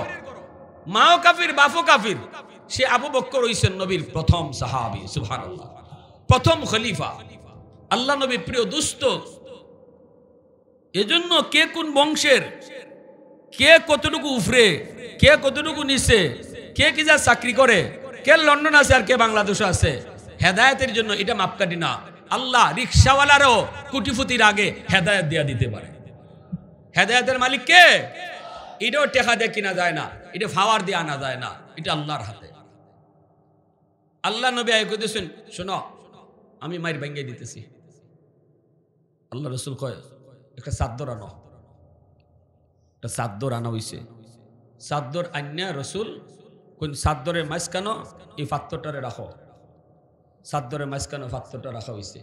মাও কাফির বাপও কাফির। সে আবু বকর হইছেন নবীর প্রথম সাহাবী, সুবহানাল্লাহ, প্রথম খলিফা, আল্লাহ নবীর প্রিয় দুস্থ। এজন্য কে কোন বংশের, কে কতটুকু উফরে, কে কতটুকু নিচে, কে কি যা চাকরি করে, কে লন্ডন আছে আর কে বাংলাদেশে আছে, হেদায়েতের জন্য এটা মাপকাঠি না। আল্লাহ রিকশাওয়ালারও কুটিফুতির আগে হেদায়েত দিয়া দিতে পারে। হেদায়েতের মালিক কে? এটাও টেকা দিয়ে কিনা যায় না, এটা ফাওয়ার দিয়ে আনা যায় না, এটা আল্লাহর হাতে। আল্লাহ নবী আয় কইতেছেন, শোনো আমি মায়ের ভেঙে দিতেছি। আল্লাহ রসুল কয় একটা চাদর আনো। একটা চাদর আনা হইছে। চাদর আন্যা রসুল কোন চাদরের মাঝখানো এই পাত্রটারে রাখো। চাদরের মাঝখানো পাত্রটা রাখা হয়েছে।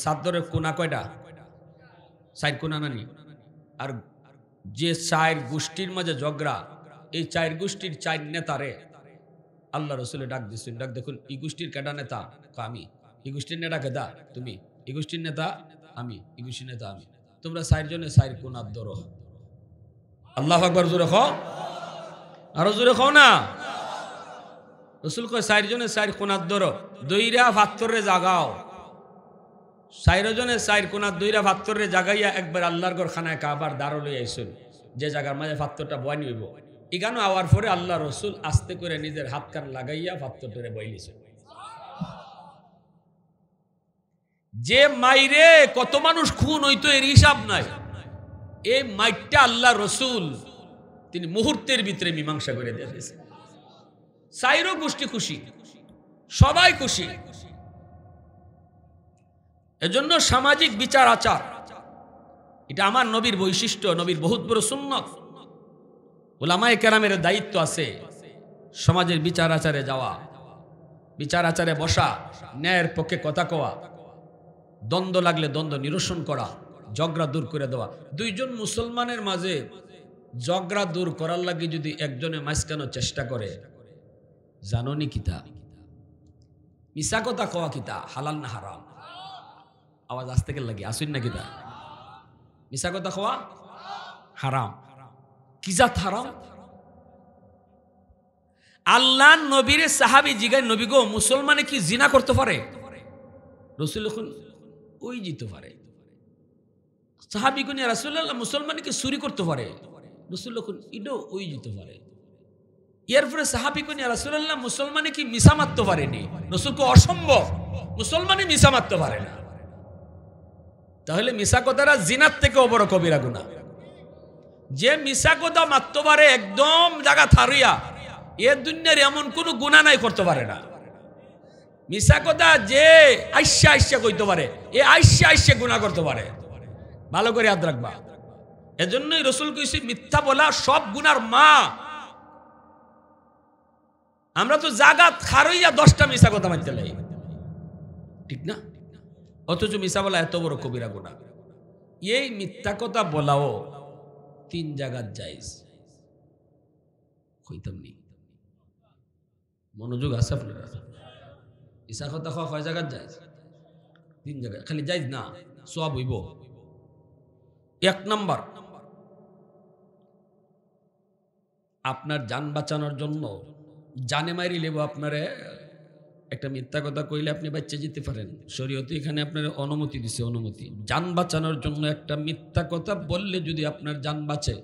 চাদরের কোনা কয়টা? 4 কোনা নানি। আর যে 4 গোষ্ঠীর মাঝে ঝগড়া, এই 4 গোষ্ঠীর 4 নেতারে আল্লাহ রসুলে ডাক দিচ্ছেন। ডাক দেখুন, এই গোষ্ঠীর কেটা নেতা? আমি। এই গোষ্ঠীর নেতা কেটা? তুমি। এই গোষ্ঠীর নেতা আমি। এই গোষ্ঠীর নেতা আমি। তোমরা 4 জনে 4 কোনার ধরো। আল্লাহু আকবার, জোরে খাও, আরো জোরে খাও না। রসুল কয় 4 জনে 4 কোনার ধরো, দইরা পাত্তরে জাগাও। 4 জনে 4 কোনার দইরা পাত্তরে জাগাইয়া একবার আল্লাহর ঘর খানায় কাবার দ্বারো লই আইসুন, যে জায়গার মাঝে পাত্তরটা বয়ানি হইব। এখানে আওয়ার পরে আল্লাহ রসুল আস্তে করে নিজের হাত কান লাগাইয়া পাত্তরটারে বইলিছেন। যে মাইরে কত মানুষ খুন হইতো এর হিসাব নাই। এই মাইরটা আল্লাহ রসুল তিনি মুহূর্তের ভিতরে মীমাংসা করে দিয়েছেন। 4 গোষ্ঠী খুশি, সবাই খুশি। এজন্য সামাজিক বিচার আচার এটা আমার নবীর বৈশিষ্ট্য, নবীর বহুত বড় সুন্নত। উলামায়ে কেরামের দায়িত্ব আছে সমাজের বিচার আচারে যাওয়া, বিচার আচারে বসা, ন্যায়ের পক্ষে কথা কওয়া, দ্বন্দ্ব লাগলে দ্বন্দ্ব নিরসন করা, ঝগড়া দূর করে দেওয়া। 2 জন মুসলমানের মাঝে ঝগড়া দূর করার লাগে যদি একজনে মাঝখানোর চেষ্টা করে, জানোনি কিতা মিশা কথা কওয়া কিতা হালাল না হারাম? আওয়াজ আসতে গেল লাগে আসুন না কিতা? মিশা কথা কওয়া হারাম। কি জাত হারাম? আল্লাহ নবীর সাহাবী জিগায়, নবী গো মুসলমানে কি জিনা করতে পারে? রসুল এখন ওই যেতে পারে। সাহাবী কোন ইয়া রাসূলুল্লাহ, মুসলমানে কি চুরি করতে পারে? রসুল এখন এটাও ওই যেতে পারে। এরপরে সাহাবী কোন ইয়া রাসূলুল্লাহ, মুসলমানে কি মিশা মারতে পারেনি? রসুল কো অসম্ভব, মুসলমানে মিশা মারতে পারে না। তাহলে মিশা কথাটা জিনার থেকেও বড় কবিরা গুনাহ। যে মিশা কথা মারতে পারে একদম জায়গা থারিয়া, এ দুনিয়ার এমন কোন গুনাহ নাই করতে পারে না। মিশা কথা যে আইসা আইসা কইতে পারে, এ আইসা আইসা গুনাহ করতে পারে। ভালো করে ইয়াদ রাখবা। এজন্যই রসুল কইছে মিথ্যা বলা সব গুনার মা। আমরা তো জাগাত খারইয়া 10টা মিশা কথা মারতে লাই, ঠিক না? অথচ মিশা বলা এত বড় কবিরা গুনাহ। এই মিথ্যা কথা বলাও 3 জায়গাত জায়েজ। কইতাম নি, মনোযোগ আছে আপনারা? মিশা কথা কয় জায়গাত জায়েজ? 3 জায়গায়। খালি জায়েজ না, সওয়াব হইব। 1 নাম্বার, আপনার জান বাঁচানোর জন্য জানে মারি লেব আপনারে একটা মিথ্যা কথা কইলে আপনি বাচ্চা যেতে পারেন। শরীয়তে এখানে আপনার অনুমতি দিছে, অনুমতি। জান বাঁচানোর জন্য একটা মিথ্যা কথা বললে যদি আপনার জান বাঁচে,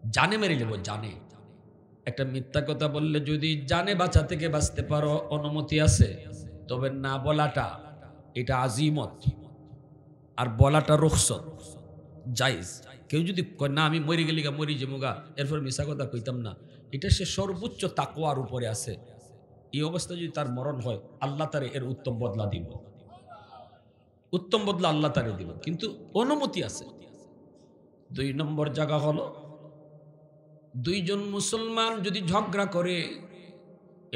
জানে মেরে লেব, জানে। একটা মিথ্যা কথা বললে যদি জানে বাঁচা থেকে বাঁচতে পারো, অনুমতি আছে। তবে না বলাটা এটা আজিমত, আর বলাটা রুখসত, জায়েজ। কেউ যদি কয় না আমি মরে গেলি গা, মরি যেমুগা, এরপর মিশা কথা কইতাম না, এটা সে সর্বোচ্চ তাকওয়ার উপরে আছে। এই অবস্থা যদি তার মরণ হয়, আল্লাহ তারে এর উত্তম বদলা দিব। উত্তম বদলা আল্লাহ তারে দিব, কিন্তু অনুমতি আছে। 2 নম্বর জায়গা হলো, দুইজন মুসলমান যদি ঝগড়া করে,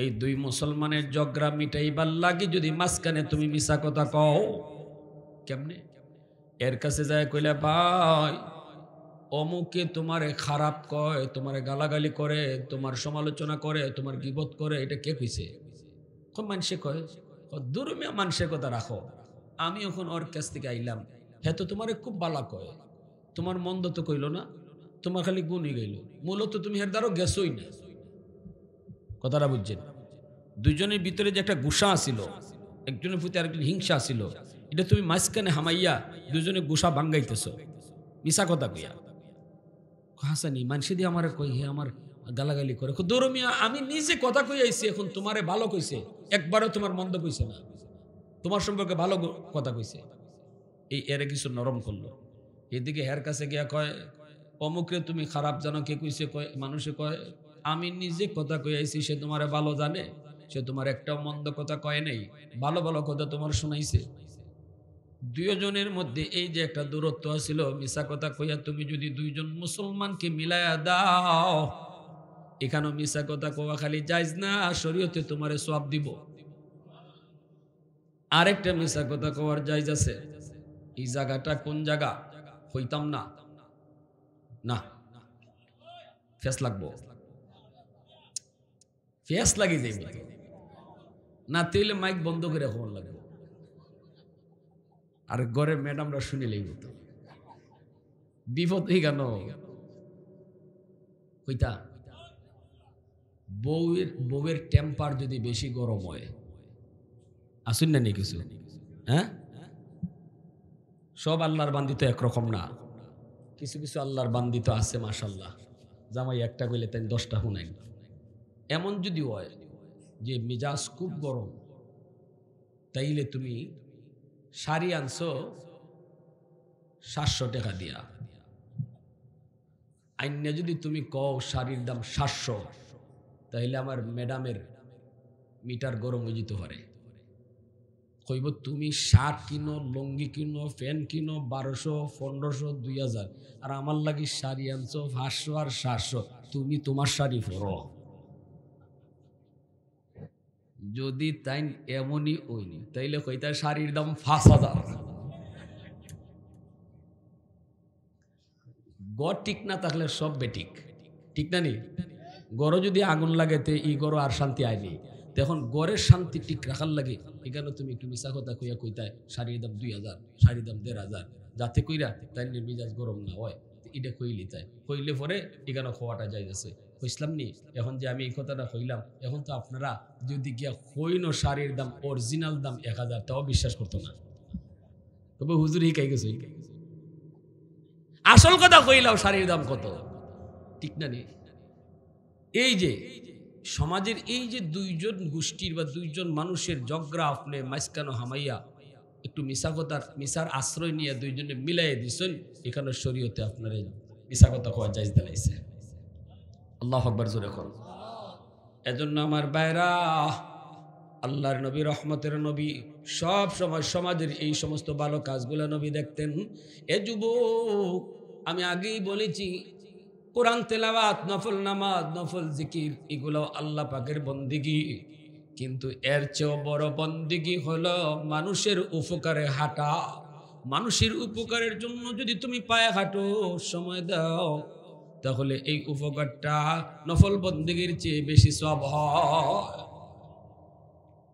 এই 2 মুসলমানের ঝগড়া মিটাইবার লাগে যদি মাঝখানে তুমি মিছা কথা কও, কেমনে? এর কাছে যায় কইলে, ভাই অমুকে তোমারে খারাপ কয়, তোমারে গালাগালি করে, তোমার সমালোচনা করে, তোমার গীবত করে, এটা কে কইছে? মানুষে কয়, দুর্মিয়া মানুষের কথা রাখো, আমি এখন ওর কাছ থেকে আইলাম, হ্যাঁ তো তোমারে খুব বালা কয়, তোমার মন্দ তো কইল না, তোমার খালি গুণই গাইল, মূলত তুমি হের দ্বারও গেছই না। কথাটা বুঝছেন? দুজনের ভিতরে যে একটা গুসা আসিল, একজনের প্রতি আরেকজন হিংসা আসিল, এটা তুমি মাঝখানে হামাইয়া দুজনে গুসা ভাঙ্গাইতেছ মিশা কথা কইয়া। হাসানি মানুষে দিয়ে আমার কই, হে আমার গালাগালি করে, দৌড়মিয়া আমি নিজে কথা কই আইছি, এখন তোমারে ভালো কইছে, একবারও তোমার মন্দ কইছে না, তোমার সম্পর্কে ভালো কথা কইছে। এই এর কিছু নরম করলো, এদিকে হের কাছে গিয়া কয়, অমুকরে তুমি খারাপ জানো, কে কইছে? কয় মানুষে কয়, আমি নিজে কথা কই আইছি, সে তোমারে ভালো জানে, সে তোমার একটাও মন্দ কথা কয় নাই, ভালো ভালো কথা তোমার শোনাইছে। দুজনের মধ্যে এই যে একটা দূরত্ব ছিল, মিশা কথা কইয়া তুমি যদি 2 জন মুসলমানকে মিলাইয়া দাও, এখানেও মিশা কথা কোয়া খালি জায়েজ না, শরীয়তে তোমারে সওয়াব দিব। আরেকটা মিশা কথা কোয়ার জায়েজ আছে, এই জায়গাটা কোন জায়গা হইতাম না, না ফেস লাগবো, ফেস লাগি যাইব না, তাইলে মাইক বন্ধ করে খবর লাগবে, আর ঘরের ম্যাডামরা শুনিলেই হতো, বিপদ হয়ে গেল। কইতা বউয়ের টেম্পার যদি বেশি গরম হয়, আসুন না নি কিছু, হ্যাঁ সব আল্লাহর বান্দি তো একরকম না, কিছু কিছু আল্লাহর বান্দি তো আছে মাশাল্লাহ, জামাই একটা কইলে তাই 10টা শুনাই। এমন যদি হয় যে মেজাজ খুব গরম, তাইলে তুমি শাড়ি আনছো 700 টাকা দিয়া, আইনে যদি তুমি কও শাড়ির দাম 700, তাইলে আমার ম্যাডামের মিটার গরম হয়ে যেতে পারে। কইব তুমি শার্ট কিনো, লঙ্গি কিনো, ফ্যান কিনো 1200, 1500, 2000, আর আমার লাগি শাড়ি আনছো 500 আর 700, তুমি তোমার শাড়ি পরো। যদি তাই এমনই হইনি, তাইলে কইতার শাড়ির দাম 5000। গড় ঠিক না থাকলে সব বেঠিক, ঠিক না নি? গড় যদি আগুন লাগে তে ই গড় আর শান্তি আয়নি, তখন গড়ের শান্তি ঠিক রাখার লাগে এখানে তুমি একটু মিশা কথা কইয়া কইতায় শাড়ির দাম 2000, শাড়ির দাম 1500, যাতে কইরা তাই মেজাজ গরম না হয়, এটা কইলি তাই কইলে পরে এখানে খোয়াটা যাই আছে। কইসলাম নি এখন যে আমি এই কথাটা কইলাম, এখন তো আপনারা যদি গিয়া কইনো শাড়ির দাম অরিজিনাল দাম 1000, তাও বিশ্বাস করতো না, তবে হুজুর হিকাই গেছে, আসল কথা কইলাম শাড়ির দাম কত, ঠিক না নি? এই যে সমাজের এই যে 2 জন গোষ্ঠীর বা 2 জন মানুষের ঝগড়া, আপনি মাঝখানে হামাইয়া একটু মিশা কথার মিশার আশ্রয় নিয়ে 2 জনে মিলাই দিছেন, এখানে শরীয়তে আপনার মিশা কথা কোয়া জায়েজ দিলাইছে। আল্লাহু আকবার, জোরে কোন। এজন্য আমার ভাইরা, আল্লাহর নবী, রহমতের নবী, সব সময় সমাজের এই সমস্ত ভালো কাজগুলো নবী দেখতেন। এ যুবক, আমি আগেই বলেছি, কোরআন তেলাওয়াত, নফল নামাজ, নফল জিকির, এগুলো আল্লাহ পাকের বন্দিগি, কিন্তু এর চেয়েও বড় বন্দিগি হলো মানুষের উপকারে হাঁটা। মানুষের উপকারের জন্য যদি তুমি পায়ে হাঁটো, সময় দাও, তাহলে এই উপকারটা নফল বন্দিগির চেয়ে বেশি সওয়াব হয়।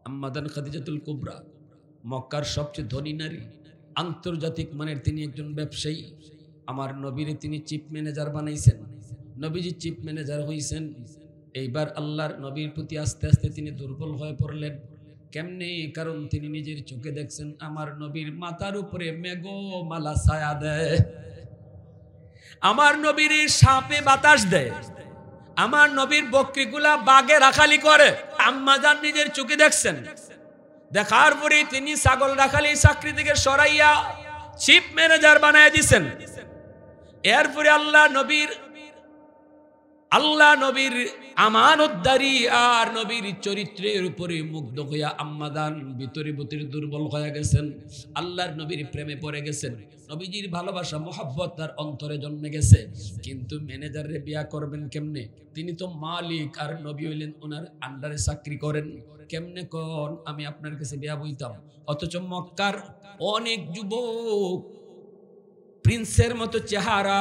আম্মাদান খাদিজাতুল কুবরা, মক্কার সবচেয়ে ধনী নারী, আন্তর্জাতিক মানের তিনি একজন ব্যবসায়ী। আমার নবীর তিনি চিফ ম্যানেজার বানাইছেন, নবীজি চিফ ম্যানেজার হইছেন। এইবার আল্লাহর নবীর প্রতি আস্তে আস্তে তিনি দুর্বল হয়ে পড়লেন। কেমনে? কারণ তিনি নিজের চোখে দেখছেন আমার নবীর মাথার উপরে মেঘমালা ছায়া দেয়, আমার নবীর সাপে বাতাস দেয়, আমার নবীর বকরিগুলা বাগে রাখালি করে। আম্মাজান নিজের চোখে দেখছেন। দেখার পরে তিনি ছাগল রাখালি চাকরি থেকে সরাইয়া চিফ ম্যানেজার বানায় দিছেন। এরপরে আল্লাহ নবীর আল্লাহ নবীর আমানতদারি আর নবীর চরিত্রের উপরে মুগ্ধ হইয়া আম্মাদান ভিতরে ভিতরে দুর্বল হয়ে গেছেন, আল্লাহর নবীর প্রেমে পড়ে গেছেন, নবীজির ভালোবাসা মহব্বত তার অন্তরে জন্মে গেছে। কিন্তু ম্যানেজারে বিয়া করবেন কেমনে? তিনি তো মালিক আর নবী হইলেন ওনার আন্ডারে চাকরি করেন, কেমনে কোন আমি আপনার কাছে বিয়া বইতাম? অথচ মক্কার অনেক যুবক প্রিন্সের মতো চেহারা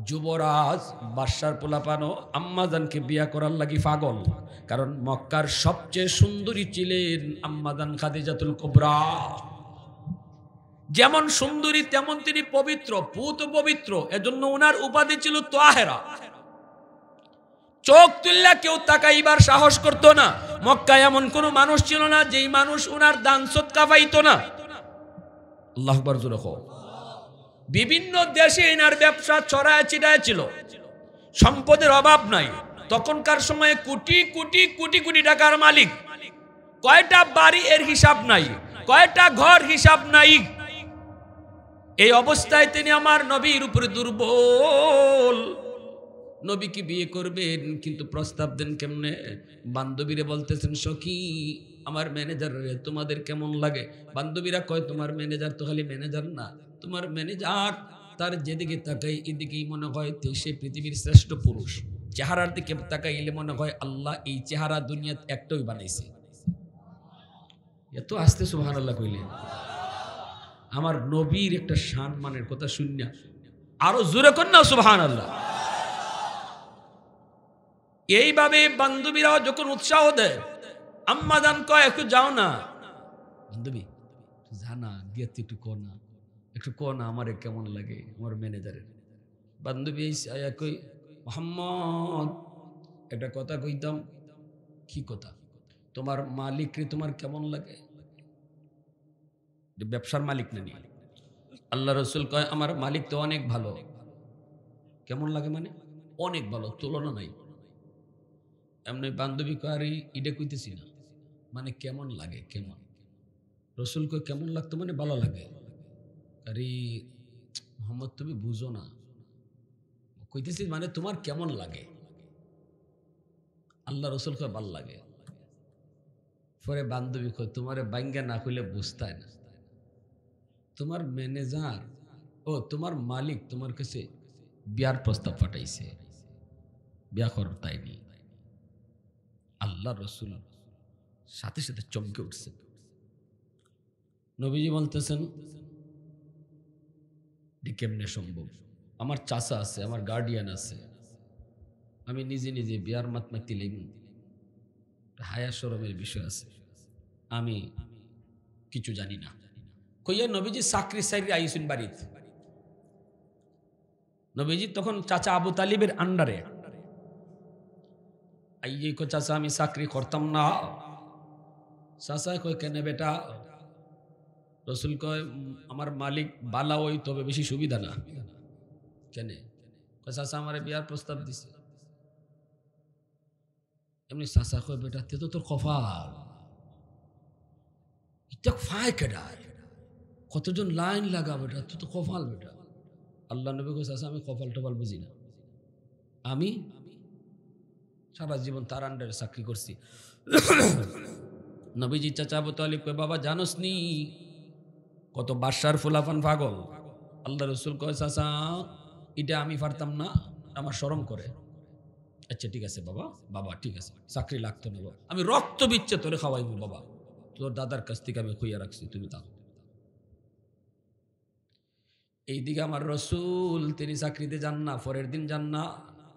যুবরাজ বাদশার পোলাপানো আম্মাজানকে বিয়া করার লাগি পাগল। কারণ মক্কার সবচেয়ে সুন্দরী ছিলেন আম্মাজান খাদিজাতুল কুবরা। যেমন সুন্দরী তেমন তিনি পবিত্র, পুত পবিত্র, এজন্য ওনার উপাধি ছিল তাহেরা। চোখ তুল্লা কেউ তাকাইবার সাহস করত না। মক্কায় এমন কোন মানুষ ছিল না যেই মানুষ ওনার দান সদকা পাইত না। আল্লাহু আকবার জোরে কও। বিভিন্ন দেশে এনার ব্যবসা ছড়ায় ছিটায় ছিল, সম্পদের অভাব নাই। তখনকার সময়ে কোটি কোটি কোটি কোটি টাকার মালিক, কয়টা বাড়ি এর হিসাব নাই, কয়টা ঘর হিসাব নাই। এই অবস্থায় তিনি আমার নবীর উপরে দুর্বল। নবীকে বিয়ে করবেন কিন্তু প্রস্তাব দেন কেমনে? বান্ধবীরে বলতেছেন, সখী আমার ম্যানেজার রে তোমাদের কেমন লাগে? বান্ধবীরা কয়, তোমার ম্যানেজার তো খালি ম্যানেজার না, তোমার ম্যানেজার তার যেদিকে তাকাই এদিকেই মনে হয় সে পৃথিবীর শ্রেষ্ঠ পুরুষ। চেহারার দিকে তাকাইলে মনে হয় আল্লাহ এই চেহারা দুনিয়াতে একটাই বানাইছে। এত আস্তে সুবহানাল্লাহ কইলে আমার নবীর একটা সম্মানের কথা শুনিয়া আরো জোরে কর না সুবহানাল্লাহ। এইভাবে বান্ধবীরাও যখন উৎসাহ দেয়, আম্মা জান কয় একটু যাও না, বান্ধবী জানা গিয়ে একটু কো না আমারে কেমন লাগে আমার ম্যানেজারের। বান্ধবী কই, মোহাম্মদ একটা কথা কইতাম। কি কথা? তোমার মালিক রে তোমার কেমন লাগে? ব্যবসার মালিক না, আল্লাহ রসুল কয় আমার মালিক তো অনেক ভালো। কেমন লাগে মানে? অনেক ভালো, তুলনা নাই। এমনি বান্ধবী কয় ইডে কইতেছি না, মানে কেমন লাগে? কেমন? রসুল কয় কেমন লাগতো মানে ভালো লাগে। আরে মোহাম্মদ তুমি বুঝো না, কইতেছি মানে তোমার কেমন লাগে? আল্লাহ রসুল কয় ভাল লাগে। পরে বান্ধবী কয় তোমারে বাঙ্গা না কইলে বুঝতায় না, তোমার ম্যানেজার তোমার মালিক তোমার কাছে বিয়ার প্রস্তাব পাঠাইছে, বিয়া কর তাইনি। আল্লাহ রসুল সাথে সাথে চমকে উঠছে। নবীজি বলতেছেন কেমনে সম্ভব? আমার চাচা আছে, আমার গার্ডিয়ান আছে, আমি নিজে নিজে বিয়ার মাতমা তিলেই হায়া শরমের বিষয় আছে, আমি কিছু জানি না। কইয়া নবীজি চাকরি সাইরি আইসুন বাড়িতে। নবীজি তখন চাচা আবু তালিবের আন্ডারে। আইয়ে কো চাচা আমি চাকরি করতাম না। চাচা কয় কেন বেটা? রসুল কয় আমার মালিক বালা ওই তবে বেশি সুবিধা না। কেন? চাচা আমার বিয়ার প্রস্তাব দিছে। এমনি চাচা কয় বেটা তে তো তোর কপাল, এটা ফায় কেডা, কতজন লাইন লাগা বেটা, তুই তো কপাল বেটা। আল্লাহ নবী কয় চাচা আমি কপাল টপাল বুঝি না, আমি সারা জীবন তার আন্ডারে চাকরি করছি। নবীজি চাচা আবু তালিব কয় বাবা জানোস নি কত বাদশার ফুলাফান পাগল? আল্লাহ রসুল কয় চাচা এটা আমি পারতাম না, আমার শরম করে। আচ্ছা ঠিক আছে বাবা, বাবা ঠিক আছে, চাকরি লাগতো না বাবা, আমি রক্ত বিচ্ছে তোরে খাওয়াইবো বাবা, তোর দাদার কাছ থেকে আমি খুইয়া রাখছি, তুমি তাও। এইদিকে আমার রসুল তিনি চাকরিতে যান না, পরের দিন যান না।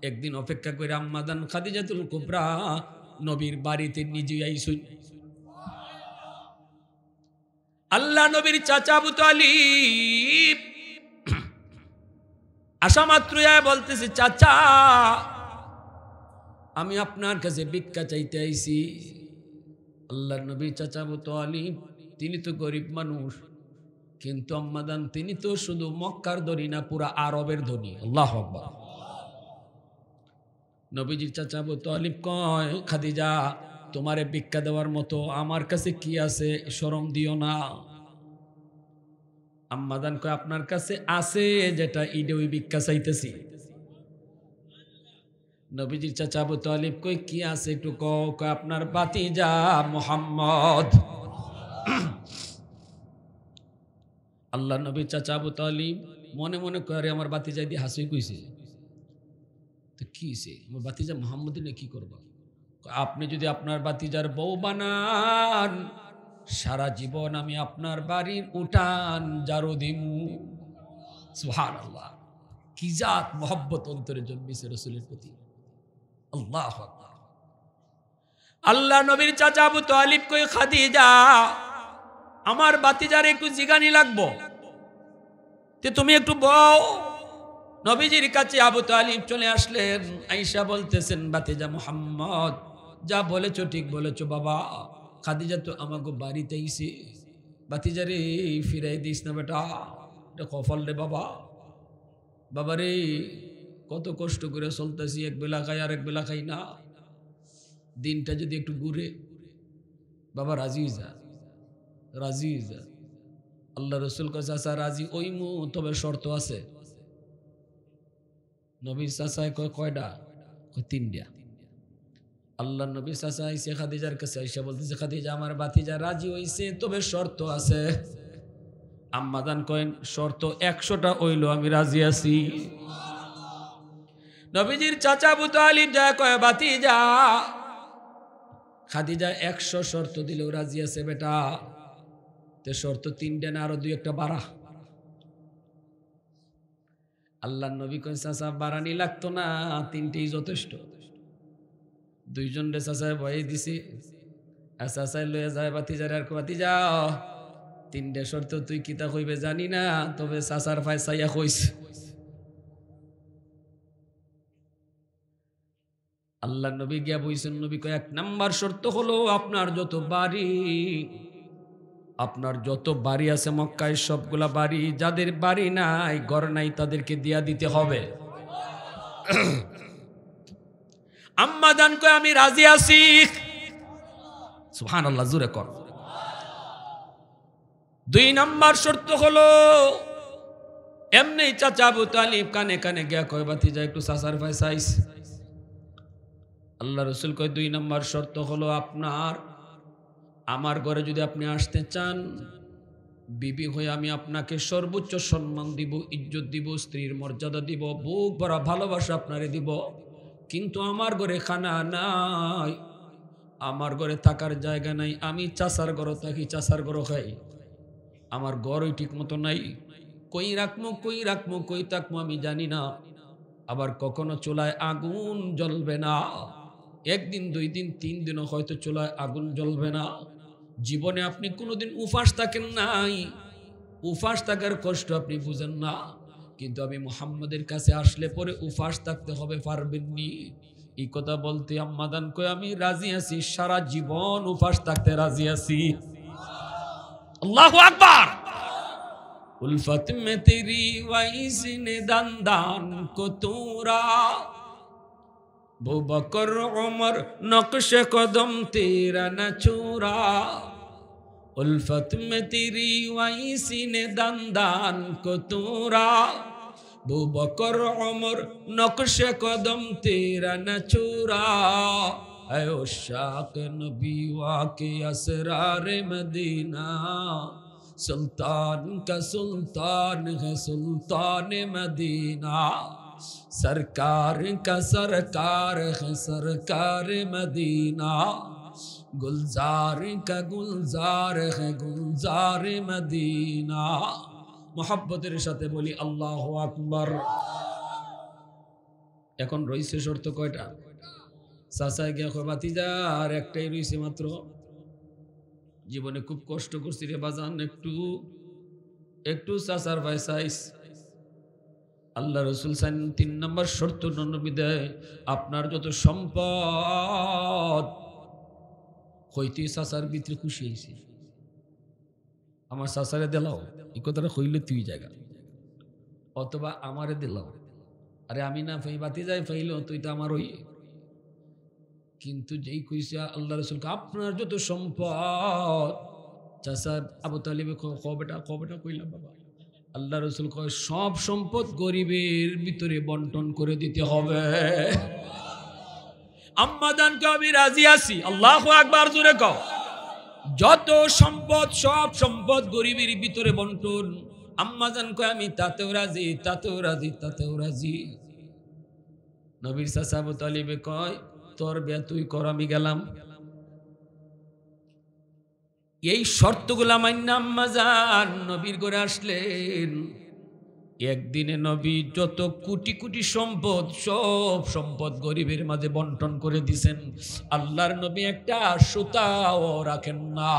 একদিন অপেক্ষা করে আম্মাদান খাদিজাতুল কুবরা নবীর বাড়িতে নিজে আইসুন। আল্লাহ নবীর চাচা আবু তালিব আসা মাত্র বলতেছে চাচা আমি আপনার কাছে ভিক্ষা চাইতে আইছি। আল্লাহ নবীর চাচা আবু তালিব তিনি তো গরিব মানুষ, কিন্তু আম্মাদান তিনি তো শুধু মক্কার ধনী না, পুরা আরবের ধনী। আল্লাহু আকবার। নবীজির চাচা আবু তালিব কয় খাদিজা তোমারে ভিক্ষা দেওয়ার মতো আমার কাছে কি আছে, শরম দিও না। আম্মাদান কয় আপনার কাছে আছে যেটা ইডে ওই ভিক্ষা চাইতেছি। নবীজির চাচা আবু তালিব কই কি আছে একটু কও। কয় আপনার ভাতিজা মুহাম্মদ। আল্লাহ নবীর চাচা আবু তালিব মনে মনে করে আমার ভাতিজা দিয়ে হাসি কইছে, তো কি হইছে আমার ভাতিজা মুহাম্মদ নিয়ে কি করবা? আপনি যদি আপনার ভাতিজার বউ বানান, সারা জীবন আমি আপনার বাড়ির উঠান ঝাড়ু দিমু। সুবহানাল্লাহ, কি জাত মহব্বত অন্তরে জন্মেছে রাসূলের প্রতি। আল্লাহু আকবার। আল্লাহ নবীর চাচা আবু তালিব কই খাদিজা আমার ভাতিজার একটু জিগানি লাগবো, তে তুমি একটু বও। নবীজির কাছে আবু তালিব চলে আসলেন, আয়েশা বলতেছেন ভাতিজা মুহাম্মদ যা বলেছো ঠিক বলেছো বাবা, খাদিজা তো আমাকে বাড়িতে আইছে, ভাতিজারে ফিরাই দিস না বেটা, এটা কফল রে বাবা। বাবা রে কত কষ্ট করে চলতেছি, এক বেলা খাই আর এক বেলা খাই না, দিনটা যদি একটু ঘুরে। বাবা রাজি যা, রাজি যা। আল্লাহ রসুল কাছে আসা রাজি ওইমু, তবে শর্ত আছে। নবী চাচায় কয় কয়টা? কয় তিনটা। আল্লাহ নবী চাচা আইসে খাদিজার কাছে, আইসা বলতেছে খাদিজা আমার ভাতিজা রাজি হইছে, তবে শর্ত আছে। আম্মাদান কয়েন শর্ত 100টা হইলো আমি রাজি আছি। নবীজির চাচা আবু তালিব যা কয় ভাতিজা খাদিজা 100 শর্ত দিলেও রাজি আছে বেটা, তে শর্ত 3টা না আরো 2-1টা বাড়া। আল্লাহ নবী কয় চাচা বাড়ানি লাগতো না, 3টেই যথেষ্ট। 2 জন রে চাচায় ভয়ে দিছি, আর চাচায় লয়ে যায় ভাতিজারে, আর ভাতিজা 3টে শর্ত তুই কিতা কইবে জানি না, তবে চাচার ফায়সাইয়া কইছে। আল্লাহ নবী গিয়া বইছেন, নবী কয় 1 নাম্বার শর্ত হলো আপনার যত বাড়ি আছে মক্কায় সবগুলা বাড়ি, যাদের বাড়ি নাই ঘর নাই তাদেরকে দিয়া দিতে হবে। আম্মা জান কয় আমি রাজি আছি। সুবহানাল্লাহ, জোরে কর। 2 নাম্বার শর্ত হলো এমনি চাচা আবু তালিব কানে কানে গিয়া কয় ভাতিজা একটু চাচার ফায়সাইস। আল্লাহ রসুল কয় 2 নাম্বার শর্ত হলো আমার ঘরে যদি আপনি আসতে চান, বিবি হয়ে আমি আপনাকে সর্বোচ্চ সম্মান দিব, ইজ্জত দিব, স্ত্রীর মর্যাদা দিব, বুক ভরা ভালোবাসা আপনারে দিব, কিন্তু আমার ঘরে খানা নাই, আমার ঘরে থাকার জায়গা নাই, আমি চাচার ঘরে থাকি, চাচার ঘরে খাই, আমার ঘরই ঠিক মতো নাই, কই রাখবো কই থাকবো আমি জানি না, আবার কখনো চুলায় আগুন জ্বলবে না, 1 দিন 2 দিন 3 দিনও হয়তো চুলায় আগুন জ্বলবে না। জীবনে আপনি কোনোদিন উপাস থাকেন নাই, উপাস থাকার কষ্ট আপনি বুঝেন না, কিন্তু আমি মুহাম্মাদের কাছে আসলে পরে উপাস থাকতে হবে, পারবেননি। এই কথা বলতে আম্মাদান কই আমি রাজি আছি, সারা জীবন উপাস থাকতে রাজি আছি। আল্লাহু আকবার। উলফত মে তেরি ওয়াইসনে দান কো তোরা, अबू बकर उमर नक्श कदम तेरा न छोड़ा, उल्फत में तेरी वही सीने दंदान को तोड़ा, अबू बकर उमर नक्श कदम तेरा न छोड़ा, ऐ उशाक नबी वाके असरार मदीना, सुल्तान का सुल्तान है सुल्तान मदीना, सरकार का सरकार है सरकार मदीना, गुलजार का गुलजार है गुलजार मदीना। मोहब्बतेर साथे बोली আল্লাহু আকবার। এখন রইছে শর্ত কয়টা? চাচায় গিয়া কয় ভাতিজা আর একটাই রইছে মাত্র, জীবনে খুব কষ্ট করছি রে বাজান, একটু চাচার ভাই চাইস। আল্লাহ রসুল 3 নম্বর শর্ত নবী দেয়, আপনার যত সম্পদ হইতে চাচার ভিতরে খুশি হয়েছে, আমার চাচারে দিলাও, এই কথাটা হইলে তুই জায়গা, অথবা আমারে দিলাও, আরে আমি না ফাই বাতি যাই ফাইল তুই তো আমার ওই, কিন্তু যেই কইছে আল্লাহ রসুলকে আপনার যত সম্পদ, চাচার আবু তালিবে কবেটা কইলাম বাবা, আল্লাহ রসুল কয় সব সম্পদ গরিবের ভিতরে বন্টন করে দিতে হবে। আম্মাজানকে আমি রাজি আছি। আল্লাহু আকবার, জোরে কও। যত সম্পদ, সব সম্পদ গরিবের ভিতরে বন্টন। আম্মাজান কয় আমি তাতেও রাজি, তাতেও রাজি, তাতেও রাজি। নবীর চাচা আবু তালিবে কয় তোর বিয়া তুই কর, আমি গেলাম। এই শর্তগুলা মাইন্না আম্মাজান নবীর ঘরে আসলেন। একদিনে নবী যত কোটি কোটি সম্পদ, সব সম্পদ গরিবের মাঝে বন্টন করে দিছেন। আল্লাহর নবী একটা সুতাও রাখেন না।